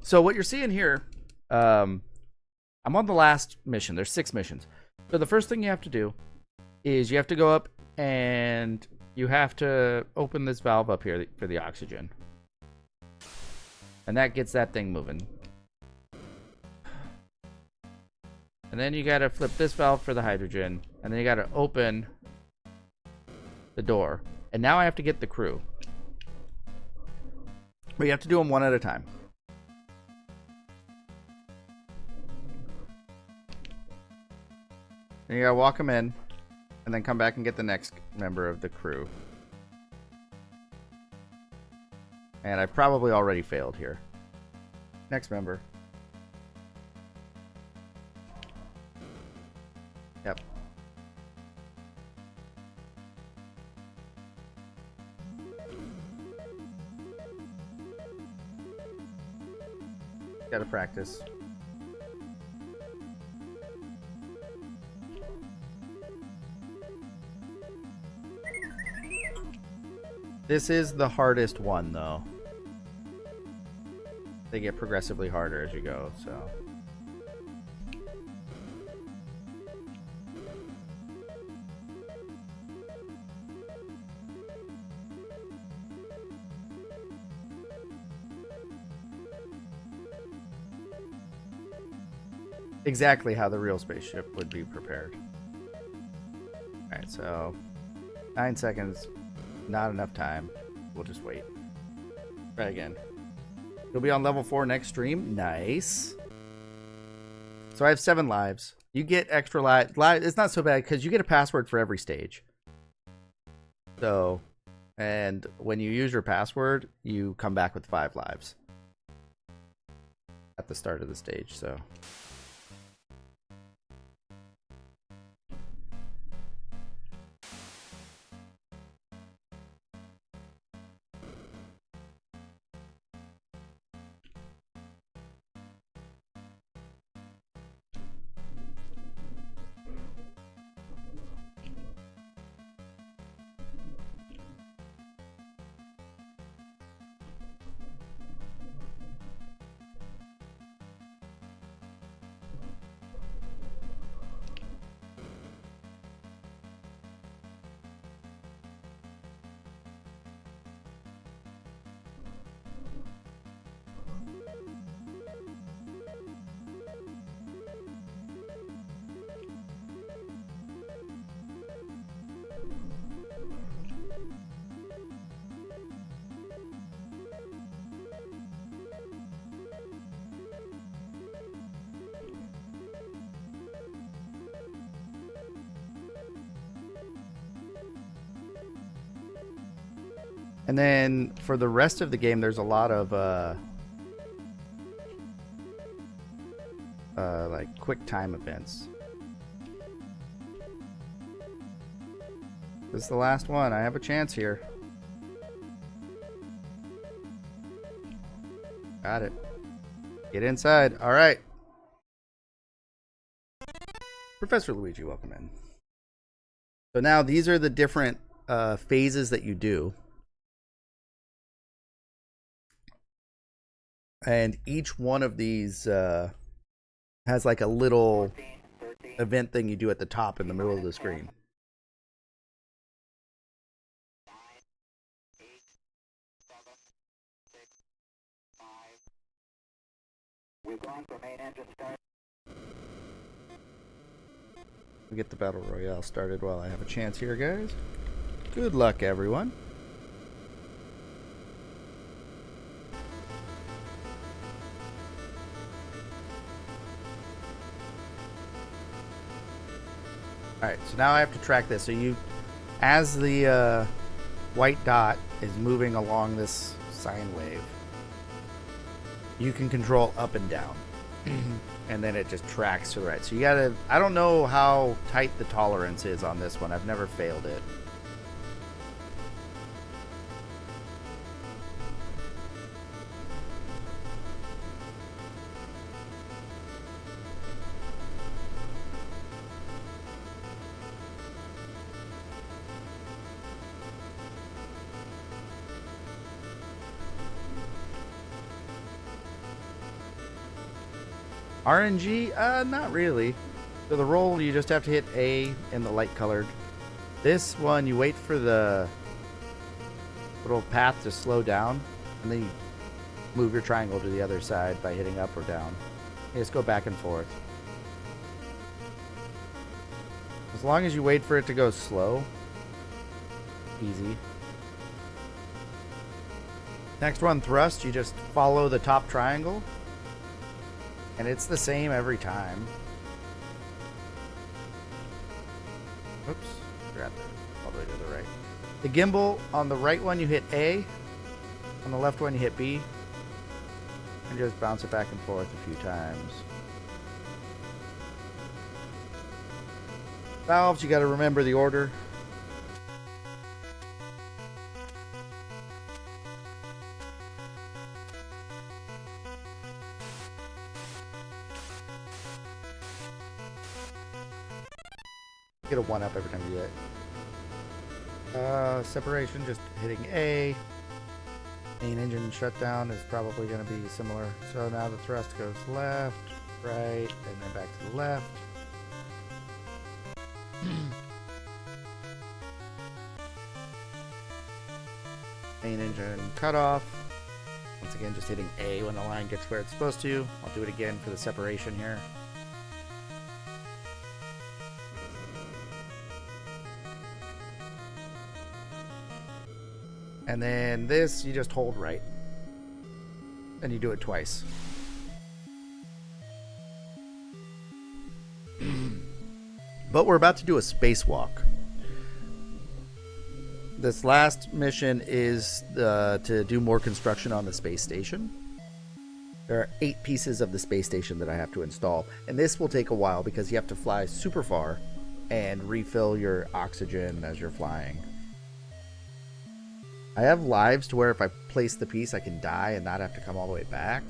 So what you're seeing here, I'm on the last mission. There's 6 missions. So the first thing you have to do is you have to go up and you have to open this valve up here for the oxygen. And that gets that thing moving. And then you gotta flip this valve for the hydrogen. And then you gotta open the door. And now I have to get the crew. But you have to do them one at a time. And you gotta walk them in, and then come back and get the next member of the crew. And I've probably already failed here. Next member. Yep. Gotta practice. This is the hardest one, though. They get progressively harder as you go, so... Exactly how the real spaceship would be prepared. Alright, so 9 seconds, not enough time. We'll just wait. Try again. You'll be on level 4 next stream. Nice. So I have 7 lives. You get extra lives. It's not so bad because you get a password for every stage. So, and when you use your password, you come back with 5 lives at the start of the stage, so... And then for the rest of the game, there's a lot of like quick time events. This is the last one. I have a chance here. Got it. Get inside. All right. Professor Luigi, welcome in. So now these are the different phases that you do. And each one of these has like a little event thing you do at the top in the middle of the screen. We've gone for main engine start. We get the Battle Royale started while I have a chance here, guys. Good luck, everyone. Alright, so now I have to track this. So you, as the white dot is moving along this sine wave, you can control up and down. And then it just tracks to the right. So you gotta, I don't know how tight the tolerance is on this one. I've never failed it. RNG? Not really. So the roll, you just have to hit A in the light colored. This one, you wait for the little path to slow down, and then you move your triangle to the other side by hitting up or down. You just go back and forth. As long as you wait for it to go slow, easy. Next one, thrust, you just follow the top triangle. And it's the same every time. Oops, forgot that. All the way to the right. The gimbal, on the right one you hit A, on the left one you hit B, and just bounce it back and forth a few times. Valves, you gotta remember the order. Get a 1-up every time you do it. Separation, just hitting A. Main engine shutdown is probably going to be similar. So now the thrust goes left, right, and then back to the left. Main engine cutoff. Once again, just hitting A when the line gets where it's supposed to. I'll do it again for the separation here. And then this, you just hold right. And you do it twice. But we're about to do a spacewalk. This last mission is to do more construction on the space station. There are 8 pieces of the space station that I have to install. And this will take a while because you have to fly super far and refill your oxygen as you're flying. I have lives to where if I place the piece, I can die and not have to come all the way back.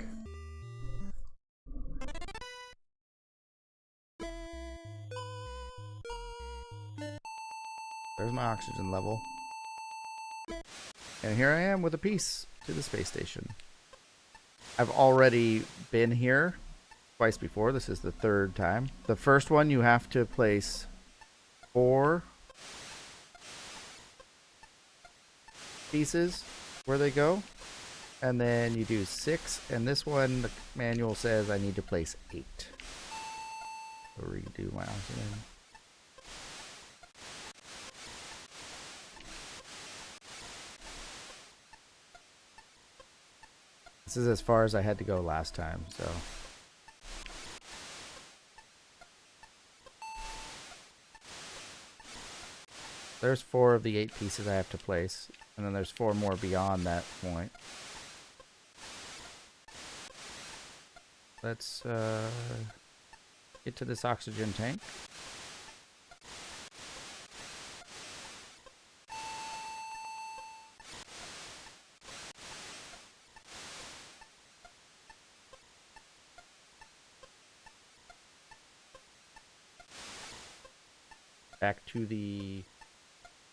There's my oxygen level. And here I am with a piece to the space station. I've already been here twice before. This is the 3rd time. The first one you have to place 4 pieces where they go, and then you do 6, and this one the manual says I need to place 8. So redo my oxygen. This is as far as I had to go last time, so there's 4 of the 8 pieces I have to place. And then there's 4 more beyond that point. Let's get to this oxygen tank. Back to the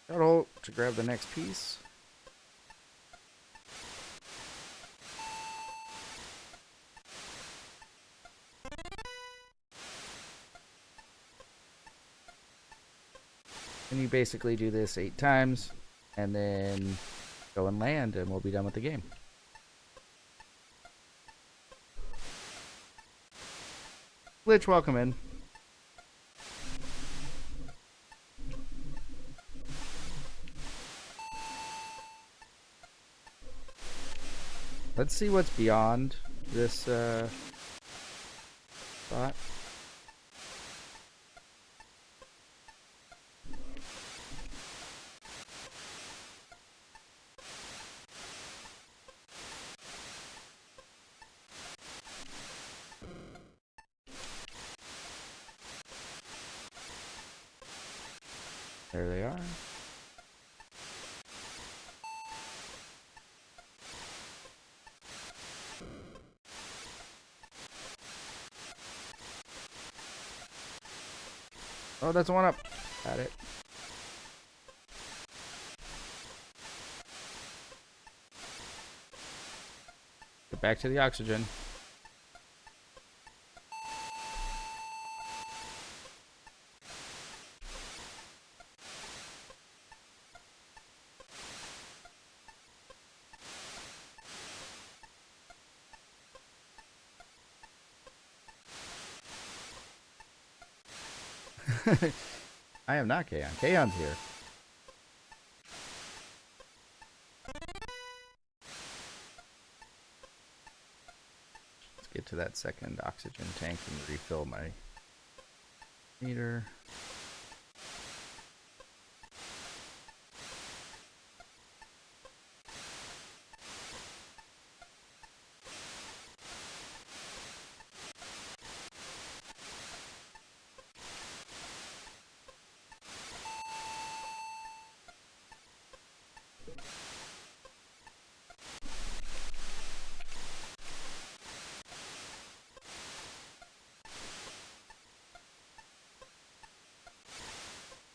shuttle to grab the next piece. And you basically do this 8 times, and then go and land, and we'll be done with the game. Glitch, welcome in. Let's see what's beyond this spot. There they are. Oh, that's 1 up. Got it. Get back to the oxygen. I am not Kaon. Kaon's here. Let's get to that second oxygen tank and refill my meter.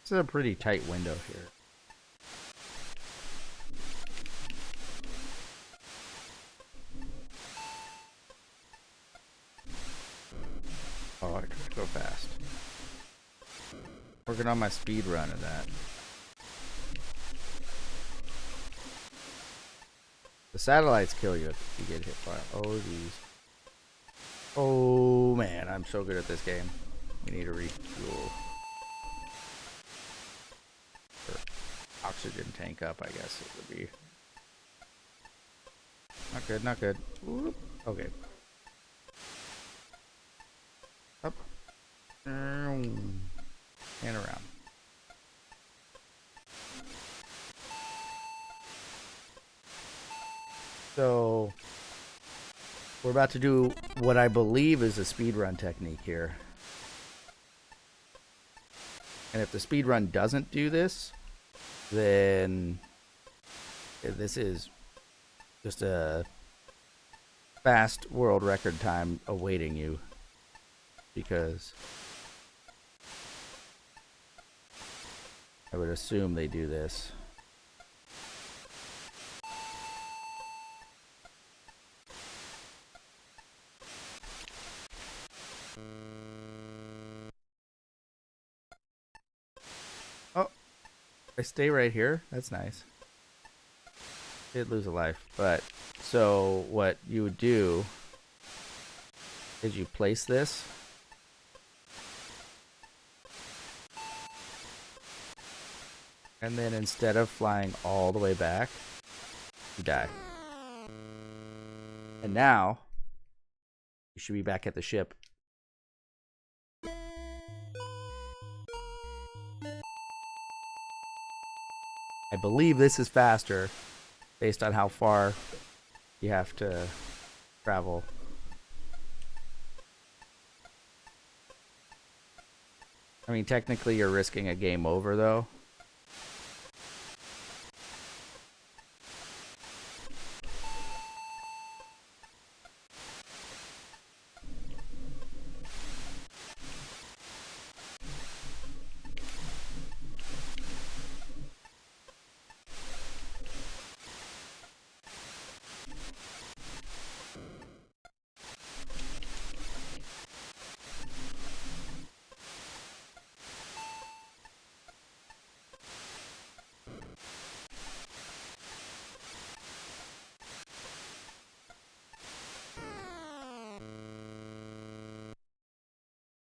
This is a pretty tight window here. Oh, I gotta go fast. Working on my speed run of that. The satellites kill you if you get hit by. Oh, geez. Oh, man. I'm so good at this game. We need to refuel. Or oxygen tank up, I guess it would be. Not good, not good. Whoop. Okay. Up. And around. So we're about to do what I believe is a speedrun technique here. And if the speedrun doesn't do this, then this is just a fast world record time awaiting you. Because I would assume they do this. Oh, I stay right here. That's nice. Did lose a life, but so what you would do is you place this. And then instead of flying all the way back, you die. And now, you should be back at the ship. I believe this is faster based on how far you have to travel. I mean, technically you're risking a game over though.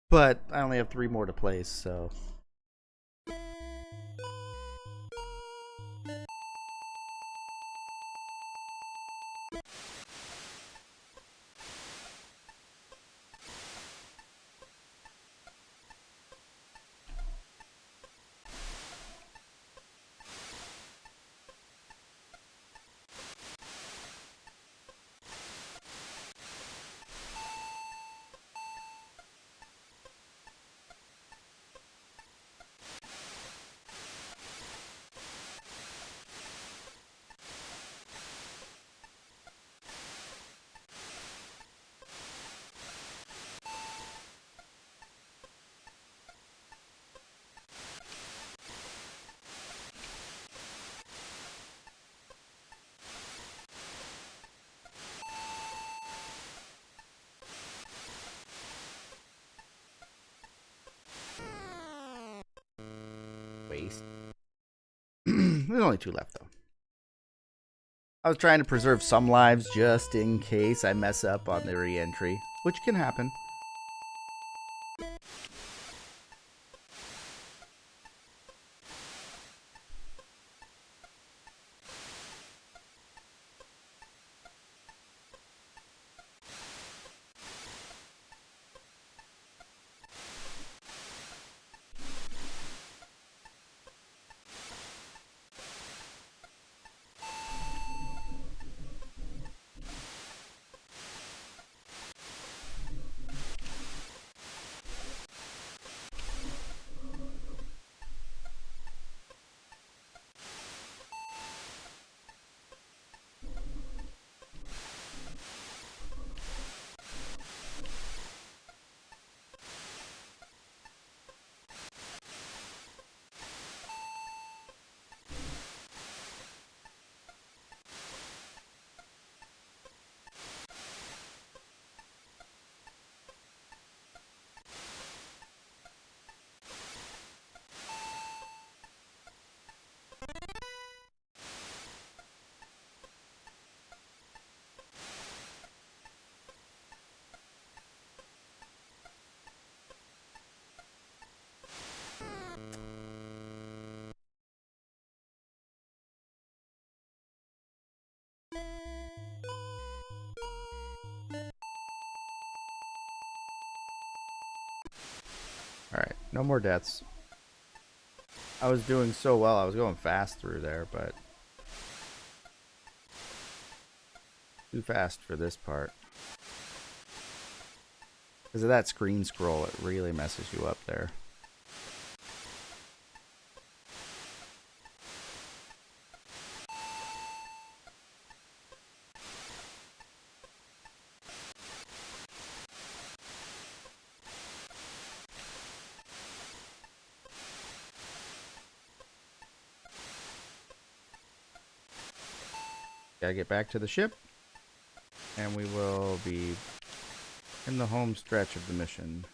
But I only have 3 more to place, so. Waste. There's only 2 left, though. I was trying to preserve some lives just in case I mess up on the re-entry, which can happen. No more deaths. I was doing so well. I was going fast through there, but too fast for this part. Because of that screen scroll, it really messes you up there. Gotta get back to the ship, and we will be in the home stretch of the mission.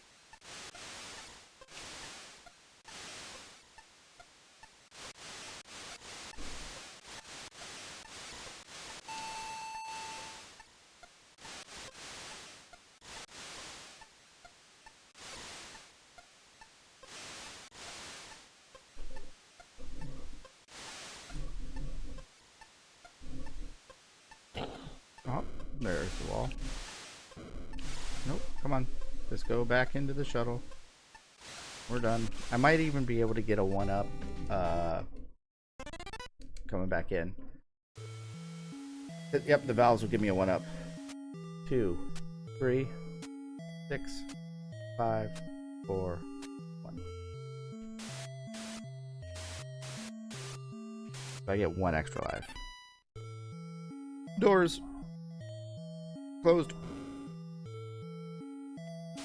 Oh, there's the wall. Nope, come on. Just go back into the shuttle. We're done. I might even be able to get a 1-up coming back in. Yep, the valves will give me a 1-up. 2, 3, 6, 5, 4, 1. So I get 1 extra life. Doors closed.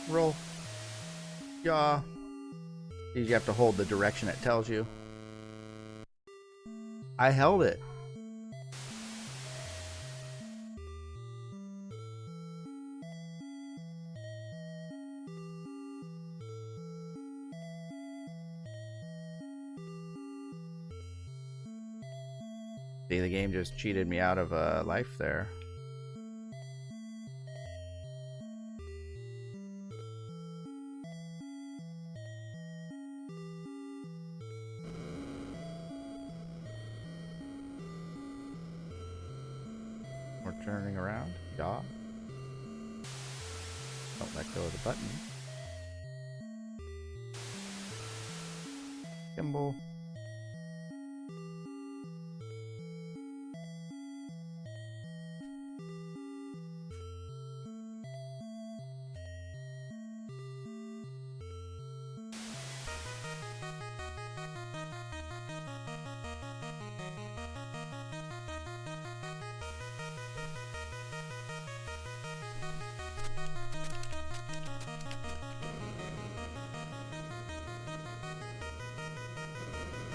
Roll. Yeah. You have to hold the direction it tells you. I held it. See, the game just cheated me out of a life there. We're turning around. Yeah. Don't let go of the button. Gimbal.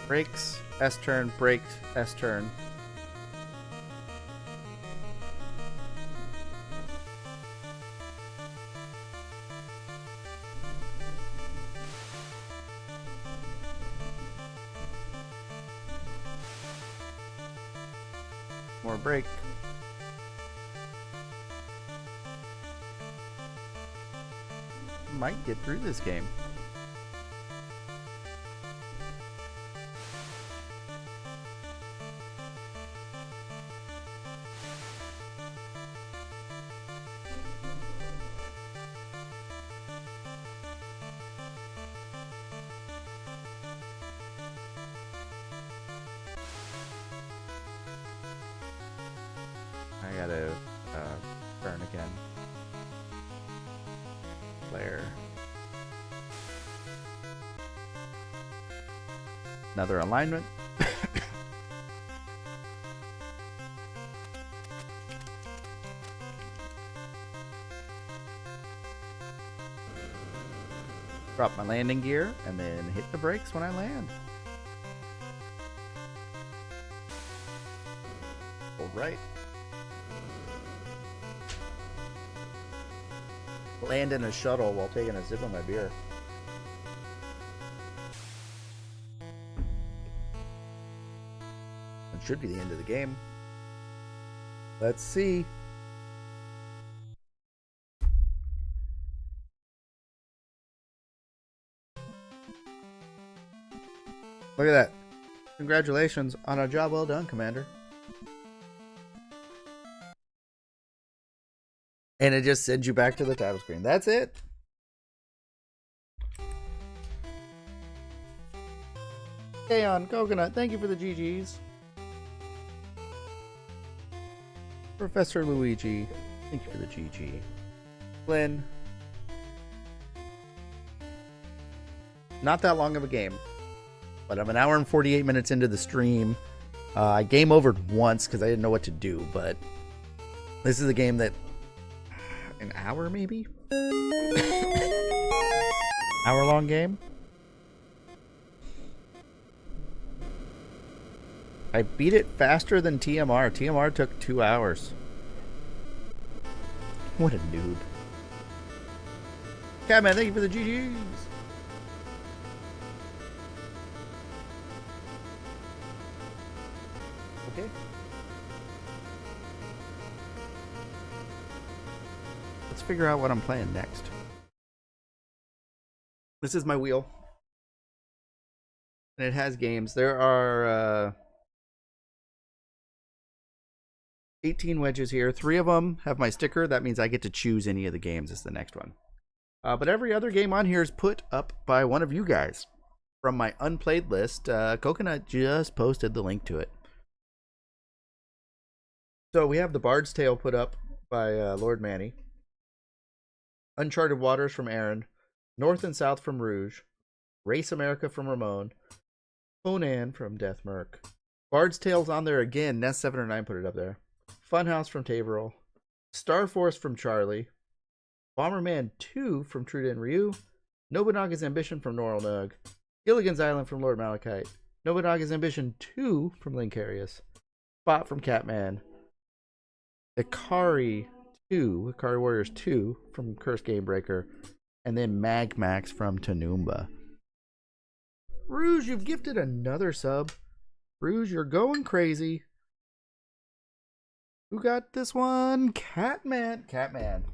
Brakes, S turn, braked, S turn. More brake. Might get through this game. I gotta burn again. Flare. Another alignment. Drop my landing gear and then hit the brakes when I land. All right. Land in a shuttle while taking a sip of my beer. That should be the end of the game. Let's see. Look at that. Congratulations on a job well done, Commander. And it just sends you back to the title screen. That's it. Aeon Coconut, thank you for the GGs. Professor Luigi, thank you for the GG. Glenn. Not that long of a game, but I'm an hour and 48 minutes into the stream. I game overed once because I didn't know what to do, but this is a game that an hour maybe? Hour long game? I beat it faster than TMR. TMR took 2 hours. What a noob. Catman, thank you for the GGs. Okay. Let's figure out what I'm playing next. This is my wheel. And it has games. There are 18 wedges here. 3 of them have my sticker. That means I get to choose any of the games as the next one. But every other game on here is put up by one of you guys from my unplayed list. Coconut just posted the link to it. So we have The Bard's Tale put up by Lord Manny. Uncharted Waters from Aaron. North and South from Rouge. Race America from Ramon. Conan from Death Merc. Bard's Tale's on there again. Nest 7 or 9 put it up there. Funhouse from Taverol. Star Force from Charlie. Bomberman 2 from Truda and Ryu. Nobunaga's Ambition from Noral Nug. Gilligan's Island from Lord Malachite. Nobunaga's Ambition 2 from Linkarius. Spot from Catman. Ikari Warriors 2 from Cursed Gamebreaker. And then Magmax from Tanumba. Rouge, you've gifted another sub. Rouge, you're going crazy. Who got this one? Catman. Catman.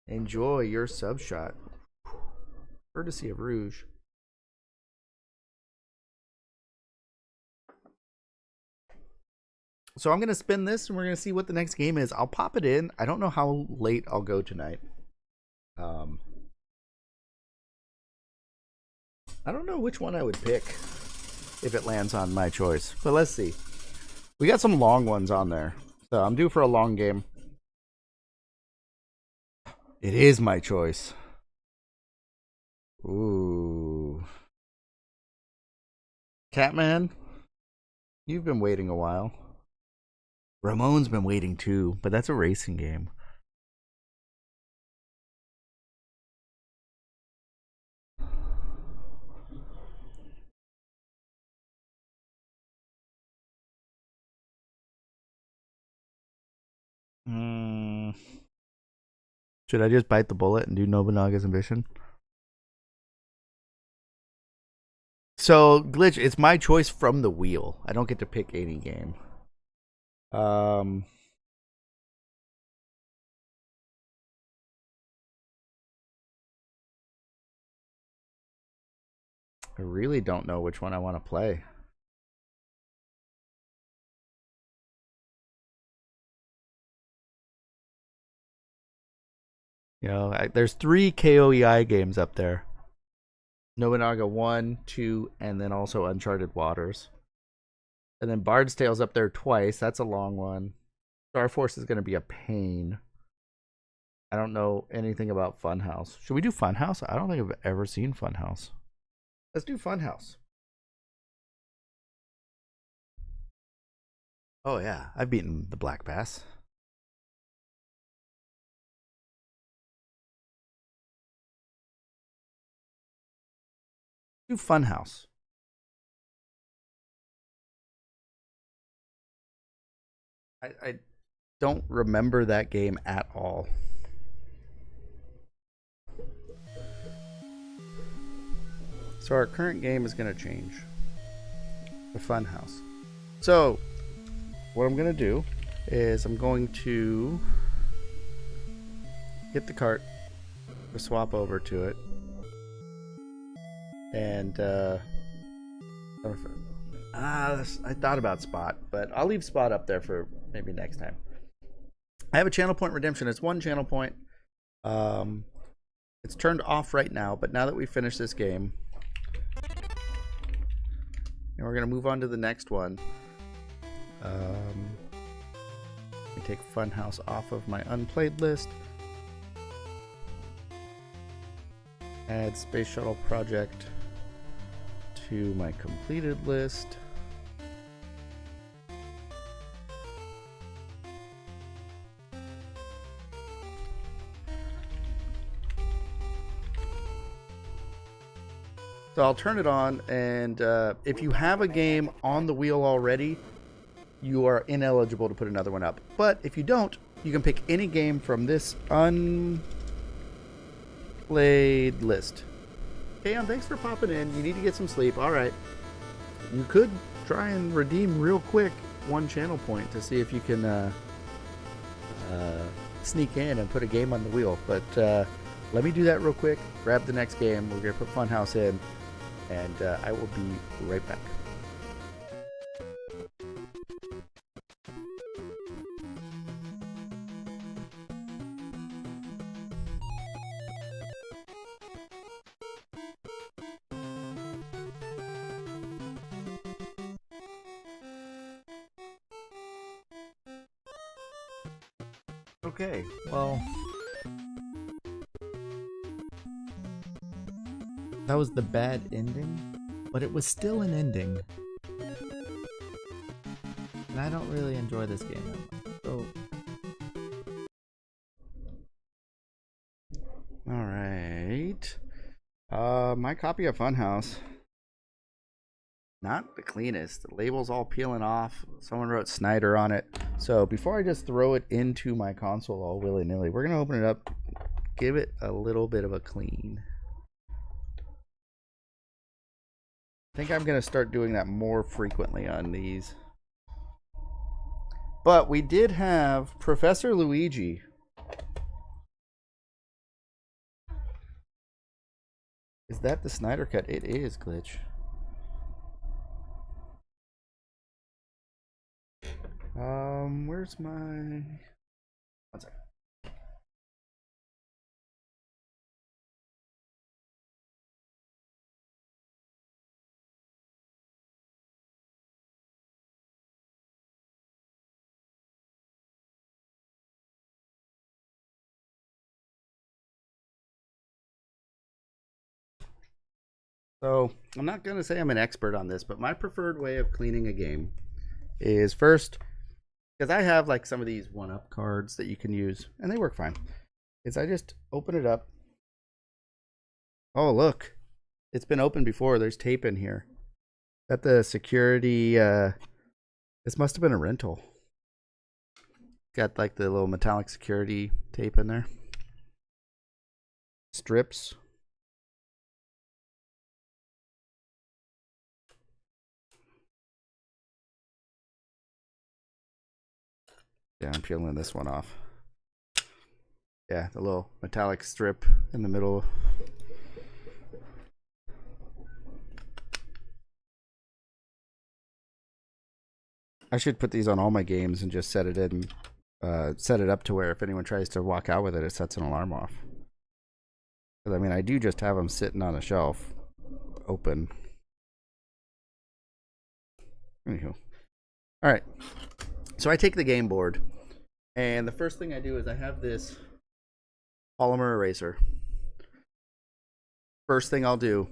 Enjoy your sub shot. Courtesy of Rouge. So I'm going to spin this and we're going to see what the next game is. I'll pop it in. I don't know how late I'll go tonight. I don't know which one I would pick if it lands on my choice. But let's see. We got some long ones on there. So I'm due for a long game. It is my choice. Ooh. Catman, you've been waiting a while. Ramon's been waiting too, but that's a racing game. Should I just bite the bullet and do Nobunaga's Ambition? So, Glitch, it's my choice from the wheel. I don't get to pick any game. I really don't know which one I want to play. You know, there's 3 KOEI games up there. Nobunaga 1, 2, and then also Uncharted Waters. And then Bard's Tale's up there twice. That's a long one. Star Force is going to be a pain. I don't know anything about Funhouse. Should we do Funhouse? I don't think I've ever seen Funhouse. Let's do Funhouse. Oh yeah, I've beaten the Black Bass. Do Funhouse. I don't remember that game at all. So our current game is going to change. The Funhouse. So what I'm going to do is I'm going to get the cart to swap over to it. And I thought about Spot, but I'll leave Spot up there for maybe next time. I have a channel point redemption. It's 1 channel point. It's turned off right now, but now that we finish this game, we're going to move on to the next one. We take Funhouse off of my unplayed list. Add Space Shuttle Project to my completed list. So I'll turn it on, and if you have a game on the wheel already, you are ineligible to put another one up. But if you don't, you can pick any game from this unplayed list. Hey, thanks for popping in. You need to get some sleep. All right. You could try and redeem real quick one channel point to see if you can sneak in and put a game on the wheel. But let me do that real quick. Grab the next game. We're going to put Funhouse in. And I will be right back. Okay, well, that was the bad ending, but it was still an ending. And I don't really enjoy this game that much. So, alright. My copy of Funhouse. Not the cleanest. The label's all peeling off. Someone wrote Snyder on it. So before I just throw it into my console all willy-nilly, we're going to open it up, give it a little bit of a clean. I think I'm going to start doing that more frequently on these. But we did have Professor Luigi. Is that the Snyder Cut? It is, Glitch. Where's my... One second. So, I'm not going to say I'm an expert on this, but my preferred way of cleaning a game is first, because I have like some of these 1-up cards that you can use, and they work fine, is I just open it up. Oh, look. It's been opened before. There's tape in here. Is that the security? This must have been a rental. Got like the little metallic security tape in there. Strips. Yeah, I'm peeling this one off. Yeah, the little metallic strip in the middle. I should put these on all my games and just set it in, set it up to where if anyone tries to walk out with it, it sets an alarm off. Because I mean, I do just have them sitting on a shelf, open. Anywho, all right. So I take the game board, and the first thing I do is I have this polymer eraser. First thing I'll do,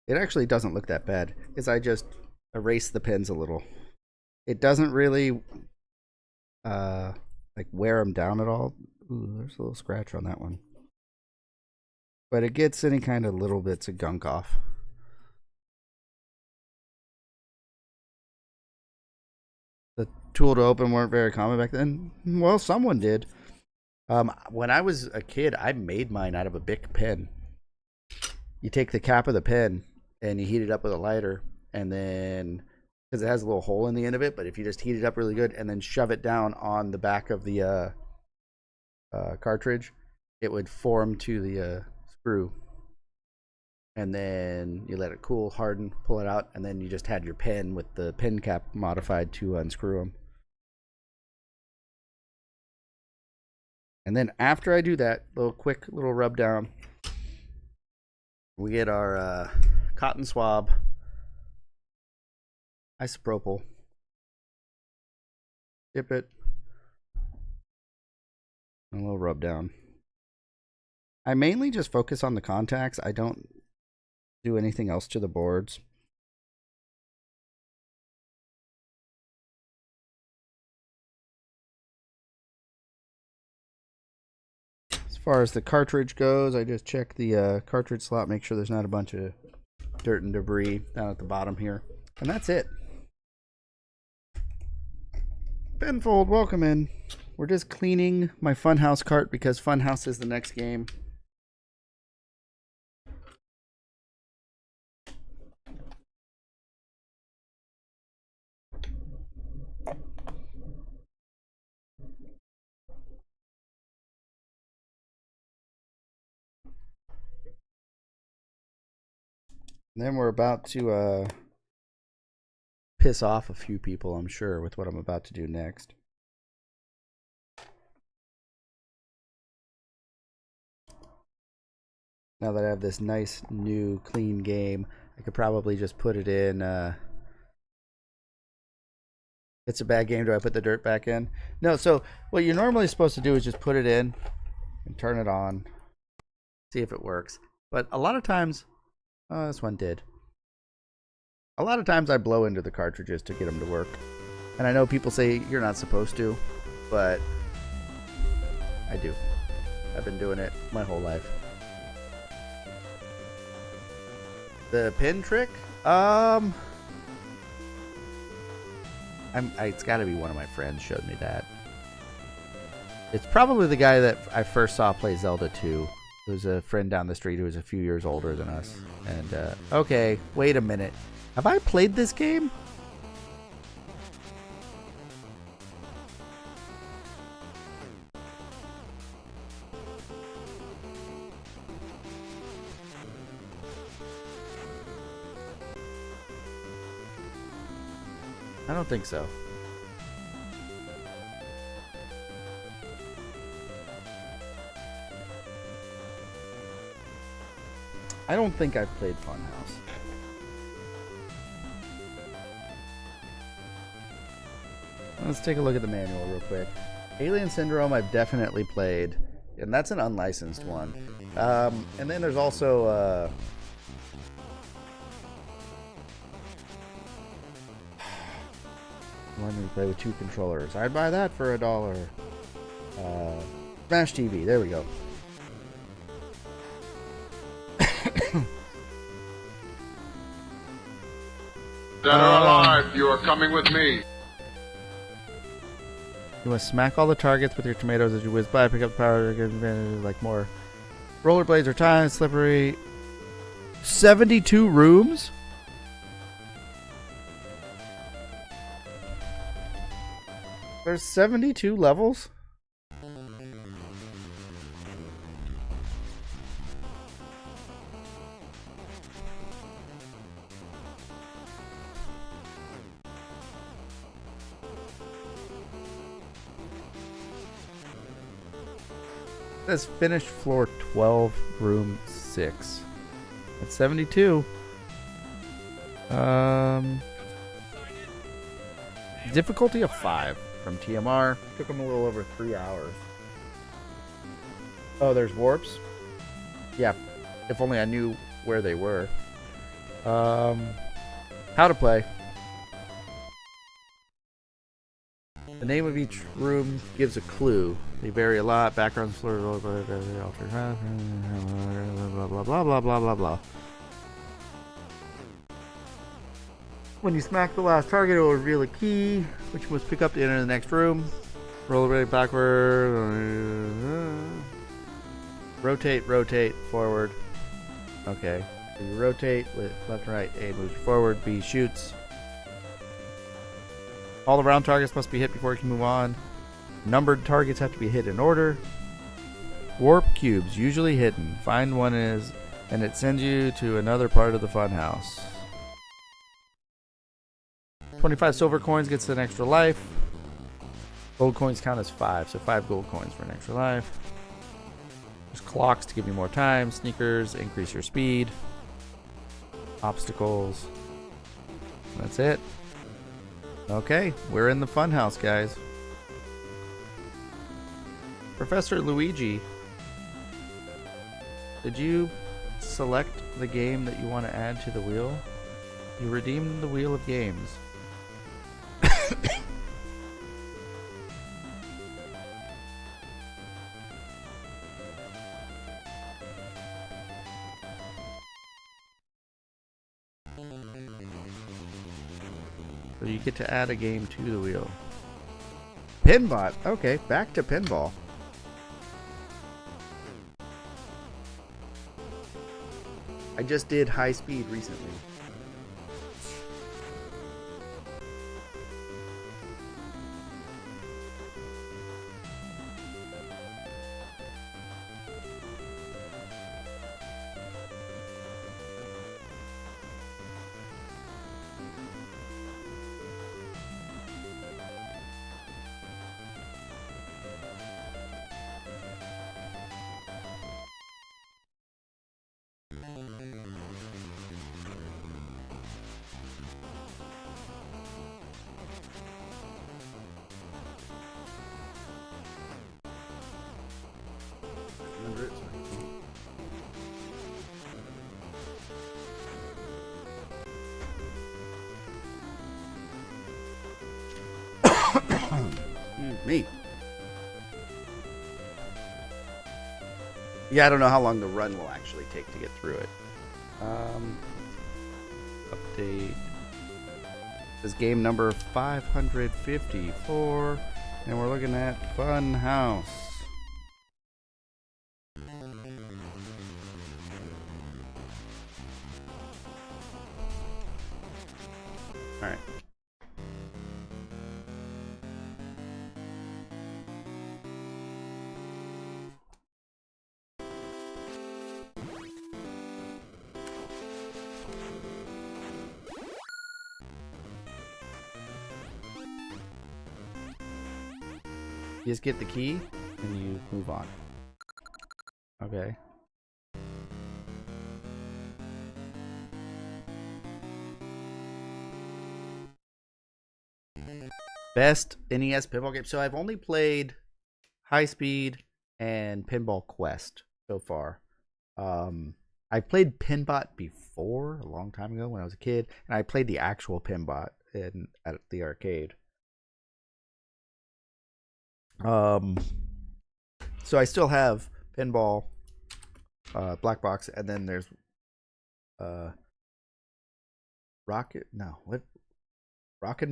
it actually doesn't look that bad, is I just erase the pins a little. It doesn't really like wear them down at all. Ooh, there's a little scratch on that one. But it gets any kind of little bits of gunk off. The tool to open weren't very common back then. Well, someone did. When I was a kid, I made mine out of a Bic pen. You take the cap of the pen and you heat it up with a lighter, and then, because it has a little hole in the end of it, but if you just heat it up really good and then shove it down on the back of the cartridge, it would form to the screw. And then you let it cool, harden, pull it out, and then you just had your pen with the pen cap modified to unscrew them. And then after I do that, quick little rub down, we get our cotton swab Isopropyl. Dip it. And a little rub down. I mainly just focus on the contacts. I don't do anything else to the boards. As far as the cartridge goes, I just check the cartridge slot, make sure there's not a bunch of dirt and debris down at the bottom here. And that's it. Benfold, welcome in. We're just cleaning my Funhouse cart because Funhouse is the next game. And then we're about to piss off a few people, I'm sure, with what I'm about to do next. Now that I have this nice, new, clean game, I could probably just put it in. It's a bad game. Do I put the dirt back in? No, so what you're normally supposed to do is just put it in and turn it on. See if it works. But a lot of times, this one did. A lot of times I blow into the cartridges to get them to work. And I know people say you're not supposed to, but I do. I've been doing it my whole life. The pin trick? It's got to be one of my friends showed me that. It's probably the guy that I first saw play Zelda 2. It was a friend down the street who was a few years older than us. And, okay, wait a minute. Have I played this game? I don't think so. I don't think I've played Funhouse. Let's take a look at the manual real quick. Alien Syndrome I've definitely played, and that's an unlicensed one. And then there's also one we play with 2 controllers. I'd buy that for $1. Smash TV, there we go. Dead or alive, you are coming with me. You must smack all the targets with your tomatoes as you whiz by. Pick up the power to get advantage, like more. Rollerblades are timed, slippery. 72 rooms? There's 72 levels? That's finished floor 12, room 6. That's 72. Difficulty of 5 from TMR. Took them a little over 3 hours. Oh, there's warps? Yeah, if only I knew where they were. How to play. The name of each room gives a clue. They vary a lot. Backgrounds, floor, blah blah blah blah blah blah blah. When you smack the last target, it will reveal a key, which you must pick up to enter the next room. Roll it backward. Rotate, rotate, forward. Okay. So you rotate with left and right. A moves forward. B shoots. All the round targets must be hit before you can move on. Numbered targets have to be hit in order. Warp cubes, usually hidden. Find one is, and it sends you to another part of the funhouse. 25 silver coins gets an extra life. Gold coins count as 5, so 5 gold coins for an extra life. There's clocks to give you more time. Sneakers, increase your speed. Obstacles. That's it. Okay, we're in the funhouse, guys. Professor Luigi, did you select the game that you want to add to the wheel? You redeemed the wheel of games. So you get to add a game to the wheel. Pinbot. Okay, back to pinball. I just did high speed recently. Me. Yeah, I don't know how long the run will actually take to get through it. Update. This is game number 554, and we're looking at Fun House. All right. You just get the key and you move on. Okay. Best NES pinball game. So I've only played High Speed and Pinball Quest so far. I played Pinbot before, a long time ago when I was a kid, and I played the actual Pinbot at the arcade. So I still have Pinball, Black Box, and then there's Rockin'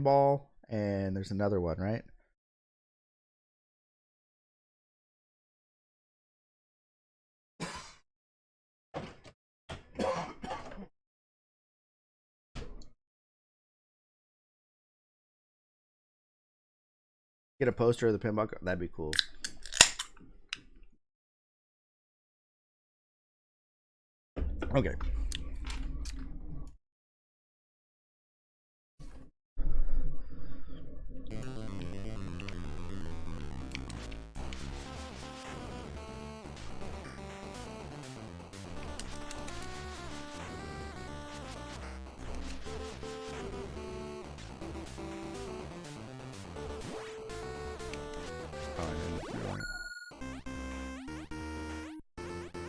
Ball, and there's another one, right? Get a poster of the pinball. That'd be cool. Okay.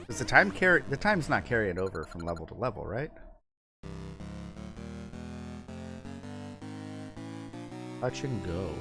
Does the time's not carrying over from level to level, right? Touch and go.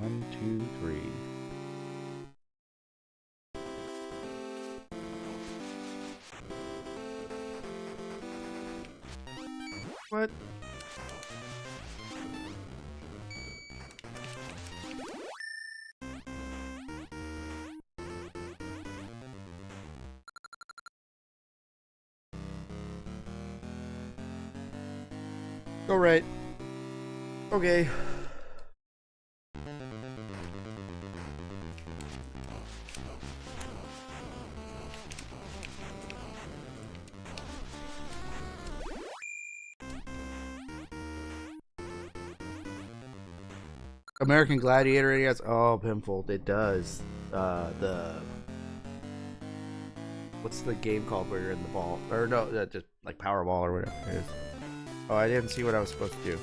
One, two, three. What? Go right. Okay. American Gladiator NES. Oh, Pinfold. It does. What's the game called where you're in the ball? Or no, just like Powerball or whatever it is. Oh, I didn't see what I was supposed to do.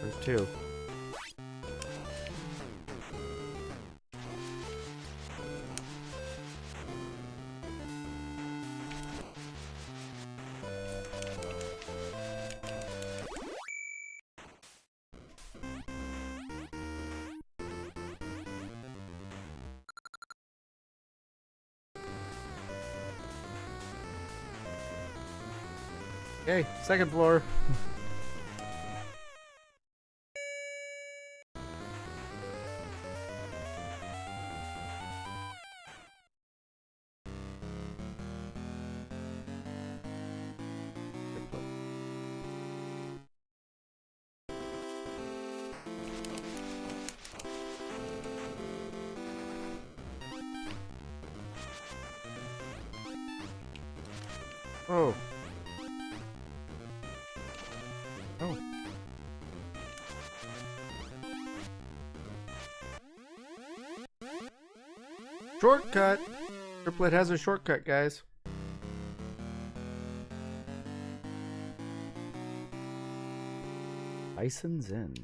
There's two. Okay, second floor. Oh. Oh. Shortcut. Triplet has a shortcut, guys. Bison's in.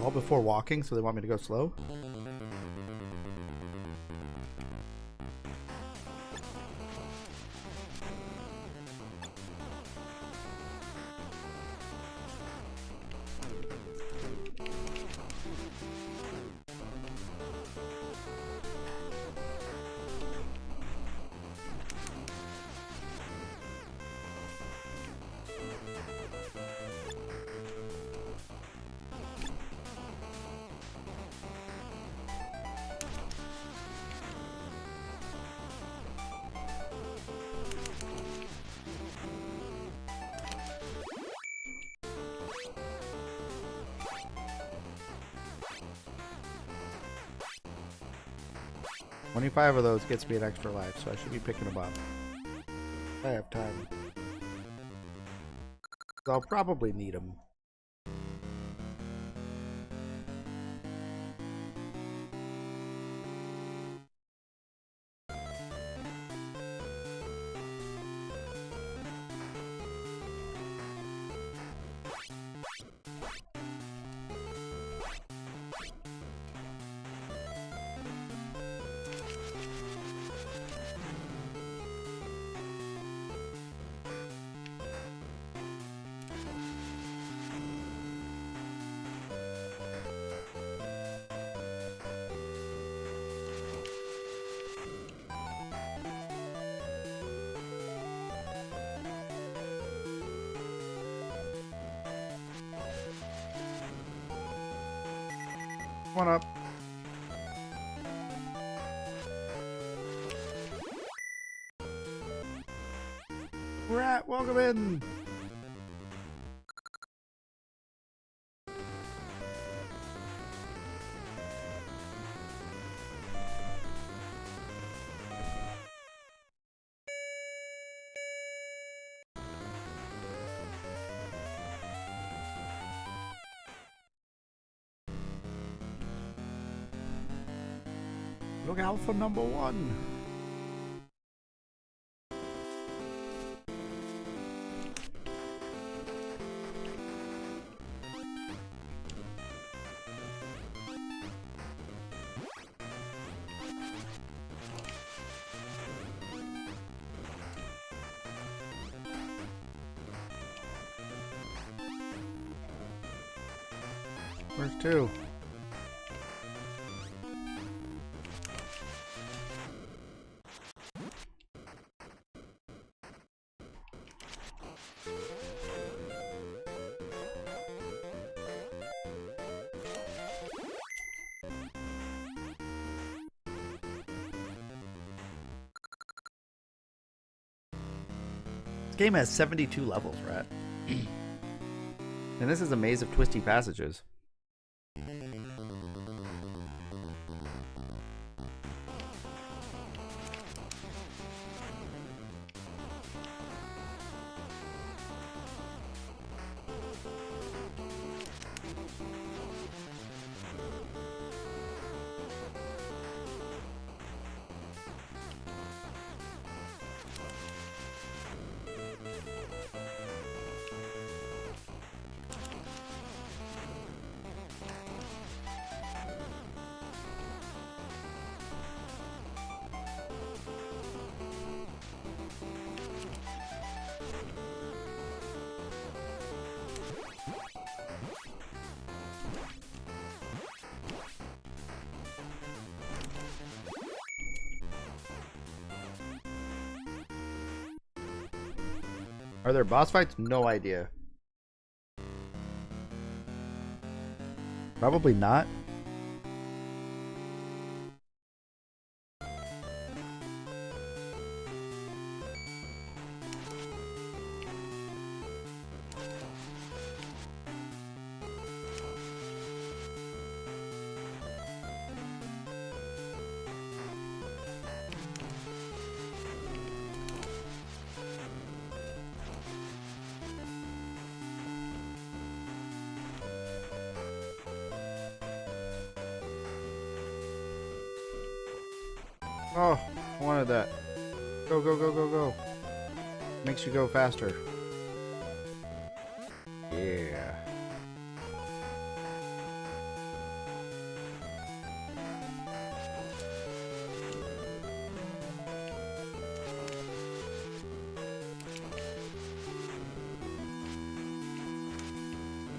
All before walking, so they want me to go slow? $25 of those gets me an extra life, so I should be picking them up. I have time. So I'll probably need them. Come on up. Rat, welcome in. Look out for number 1. Where's 2? This game has 72 levels, Rat. And this is a maze of twisty passages. Are there boss fights? No idea. Probably not. Oh, I wanted that. Go, go, go, go, go. Makes you go faster. Yeah.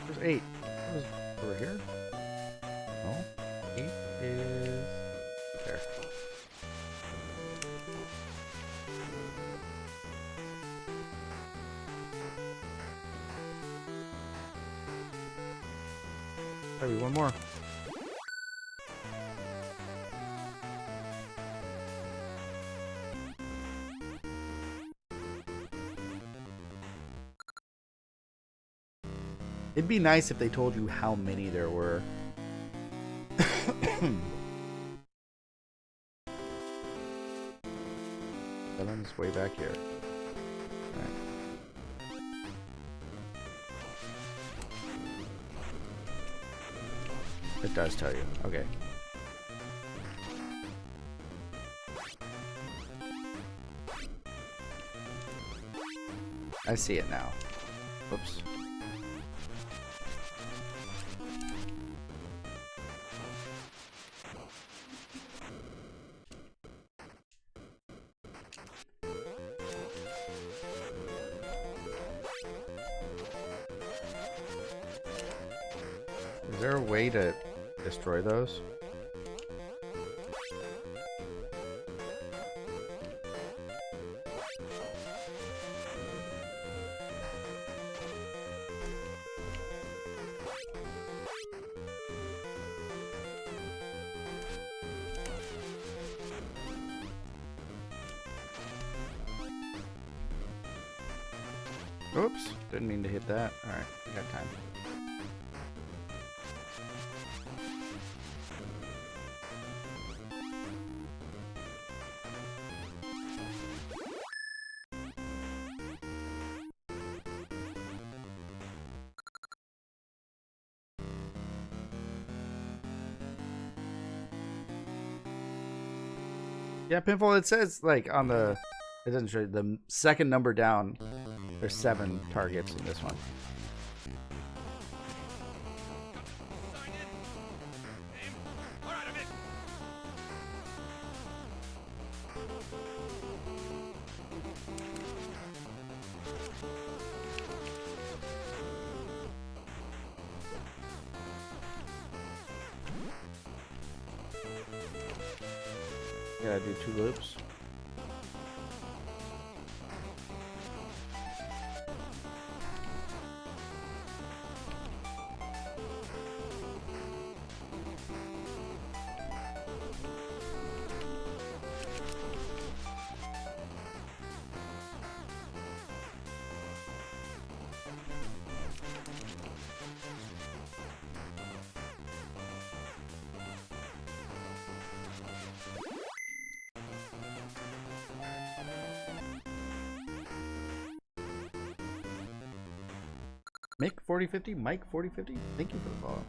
There's 8. What is over here? No. 8 is there. Maybe one more. It'd be nice if they told you how many there were. That one's way back here. Alright. It does tell you. Okay. I see it now. Oops. Is there a way to destroy those? Oops, didn't mean to hit that. Alright, we got time. Yeah, Pinfall, it says, like, on the... It doesn't show you. The second number down, there's 7 targets in this one. Gotta do 2 loops. Mick 4050, Mike 4050, thank you for the follow.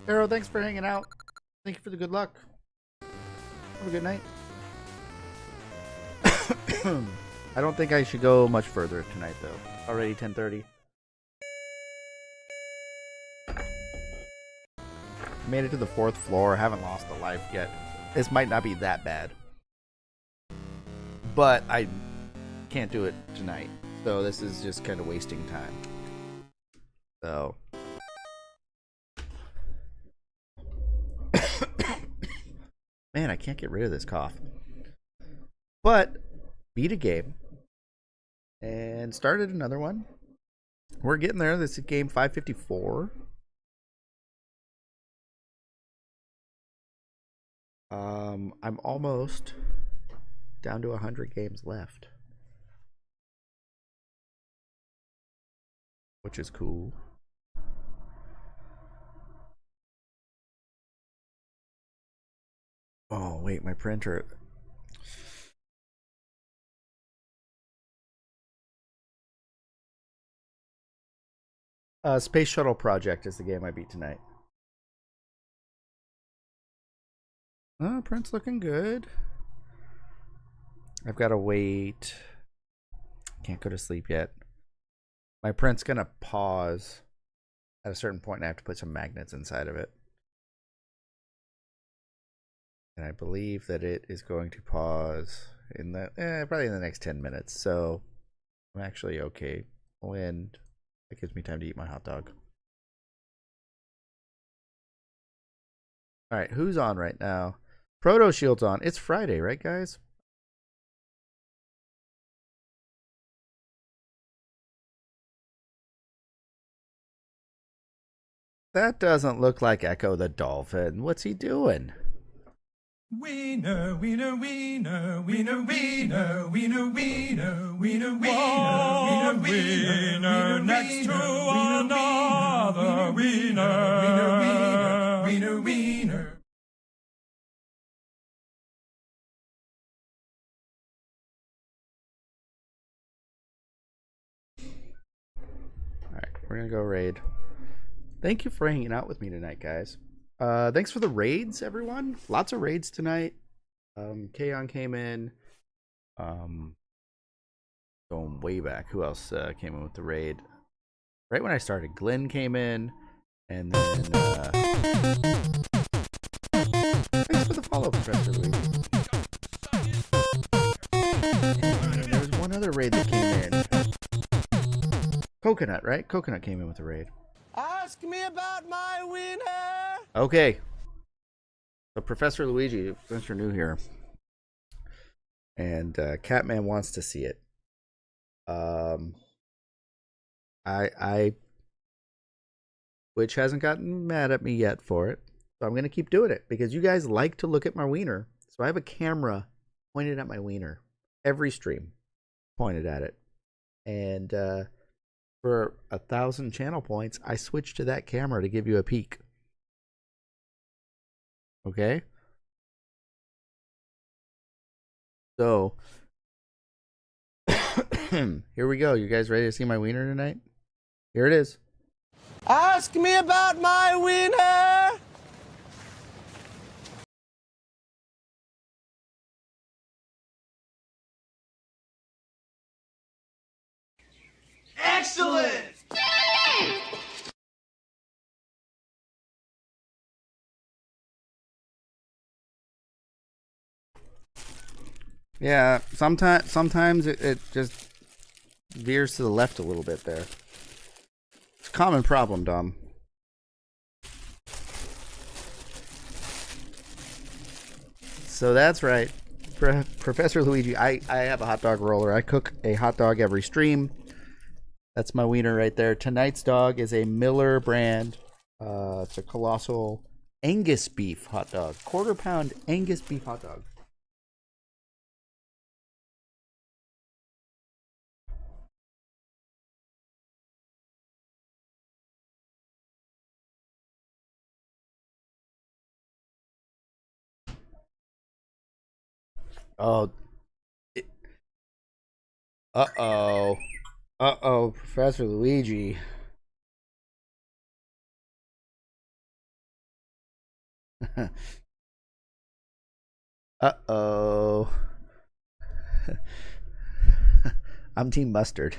Arrow, thanks for hanging out. Thank you for the good luck. Have a good night. I don't think I should go much further tonight, though. Already 10:30. Made it to the 4th floor. Haven't lost a life yet. This might not be that bad. But I can't do it tonight. So this is just kind of wasting time. So... Man, I can't get rid of this cough. But beat a game and started another one. We're getting there. This is game 554. I'm almost down to 100 games left, which is cool. Oh, wait, my printer. Space Shuttle Project is the game I beat tonight. Oh, print's looking good. I've got to wait. Can't go to sleep yet. My print's going to pause at a certain point, and I have to put some magnets inside of it. And I believe that it is going to pause in the probably in the next 10 minutes. So I'm actually okay. And it gives me time to eat my hot dog. All right, who's on right now? Proto Shield's on. It's Friday, right, guys? That doesn't look like Echo the Dolphin. What's he doing? Wiener, wiener, wiener, wiener, wiener, wiener, wiener, wiener, wiener, One wiener, next to another wiener, wiener, wiener, wiener. All right, we're gonna go raid. Thank you for hanging out with me tonight, guys. Thanks for the raids, everyone. Lots of raids tonight. Kaon came in. Going way back. Who else came in with the raid? Right when I started, Glenn came in, and then thanks for the follow, Professor Lee. And there was one other raid that came in. Coconut, right? Coconut came in with the raid. Ask me about my winner. Okay. So Professor Luigi, since you're new here, and Catman wants to see it. Which hasn't gotten mad at me yet for it, so I'm gonna keep doing it because you guys like to look at my wiener. So I have a camera pointed at my wiener every stream, pointed at it, and for 1,000 channel points, I switched to that camera to give you a peek. Okay. So here we go. You guys ready to see my wiener tonight? Here it is. Ask me about my winner. Excellent. Yeah, sometimes it just veers to the left a little bit there. It's a common problem, Dom. So that's right. Professor Luigi, I have a hot dog roller. I cook a hot dog every stream. That's my wiener right there. Tonight's dog is a Miller brand. It's a colossal Angus beef hot dog. Quarter-pound Angus beef hot dog. Oh. Uh-oh. Uh-oh, Professor Luigi. Uh-oh. I'm Team Mustard.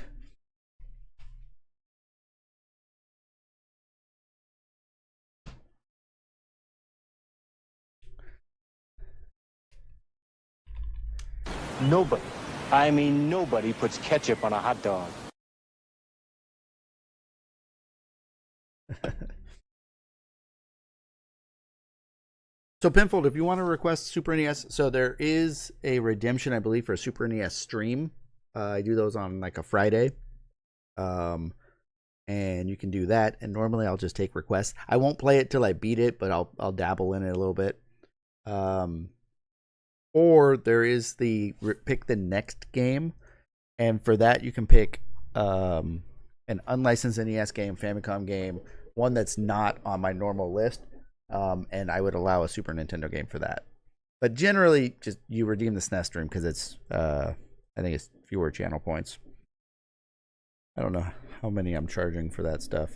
Nobody, I mean nobody, puts ketchup on a hot dog. So Pinfold, if you want to request Super NES, so there is a redemption, I believe, for a Super NES stream. I do those on like a Friday. And you can do that. And normally I'll just take requests. I won't play it till I beat it, but I'll dabble in it a little bit. Or there is the pick the next game, and for that you can pick an unlicensed NES game, Famicom game, one that's not on my normal list, and I would allow a Super Nintendo game for that. But generally, just you redeem the SNES stream because it's I think it's fewer channel points. I don't know how many I'm charging for that stuff.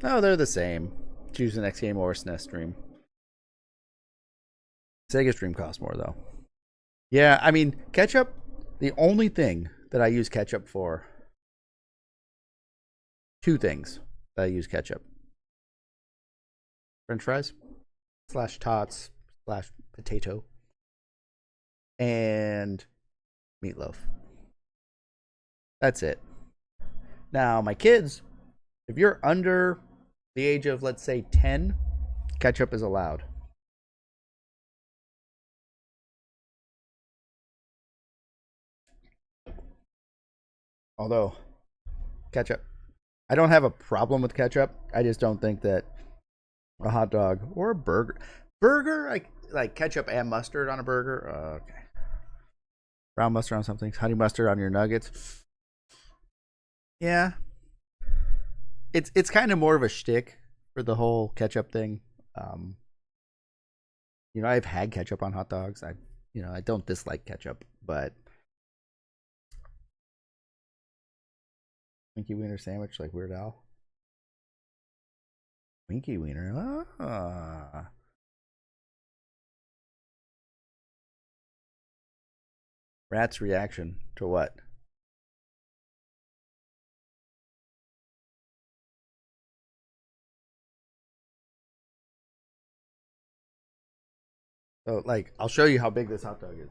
No, they're the same. Choose the next game or SNES stream. Sega stream costs more, though. Yeah, I mean, ketchup, the only thing that I use ketchup for, two things that I use ketchup. French fries, / tots, / potato, and meatloaf. That's it. Now, my kids, if you're under the age of, let's say, 10, ketchup is allowed. Although, ketchup, I don't have a problem with ketchup. I just don't think that a hot dog or a burger, like ketchup and mustard on a burger. Okay. Brown mustard on something, honey mustard on your nuggets. Yeah. It's kind of more of a shtick for the whole ketchup thing. I've had ketchup on hot dogs. I don't dislike ketchup, but Winky Wiener sandwich like Weird Al. Winky Wiener. Ah. Rat's reaction to what? So, like, I'll show you how big this hot dog is.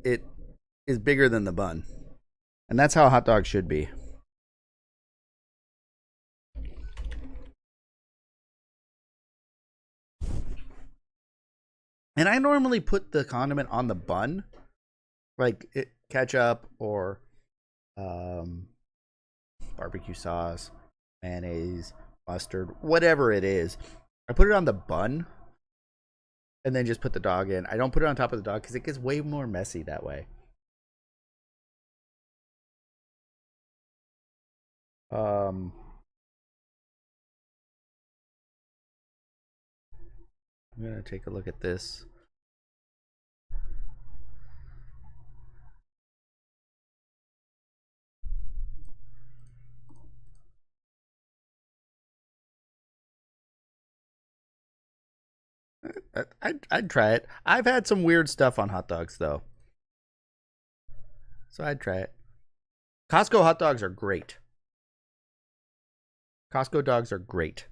It is bigger than the bun. And that's how a hot dog should be. And I normally put the condiment on the bun, like ketchup or barbecue sauce, mayonnaise, mustard, whatever it is. I put it on the bun and then just put the dog in. I don't put it on top of the dog because it gets way more messy that way. I'm gonna take a look at this. I'd try it. I've had some weird stuff on hot dogs though, so I'd try it. Costco hot dogs are great. Costco dogs are great.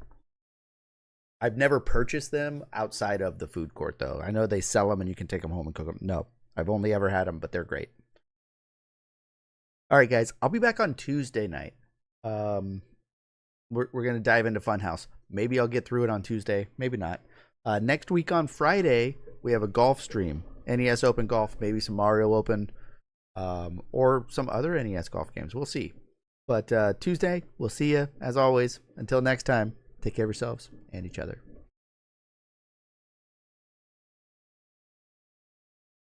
I've never purchased them outside of the food court though. I know they sell them and you can take them home and cook them. No, I've only ever had them, but they're great. All right, guys, I'll be back on Tuesday night. We're gonna dive into Funhouse. Maybe I'll get through it on Tuesday. Maybe not. Next week on Friday, we have a golf stream. NES Open Golf, maybe some Mario Open, or some other NES golf games. We'll see. But Tuesday, we'll see you as always. Until next time, take care of yourselves and each other.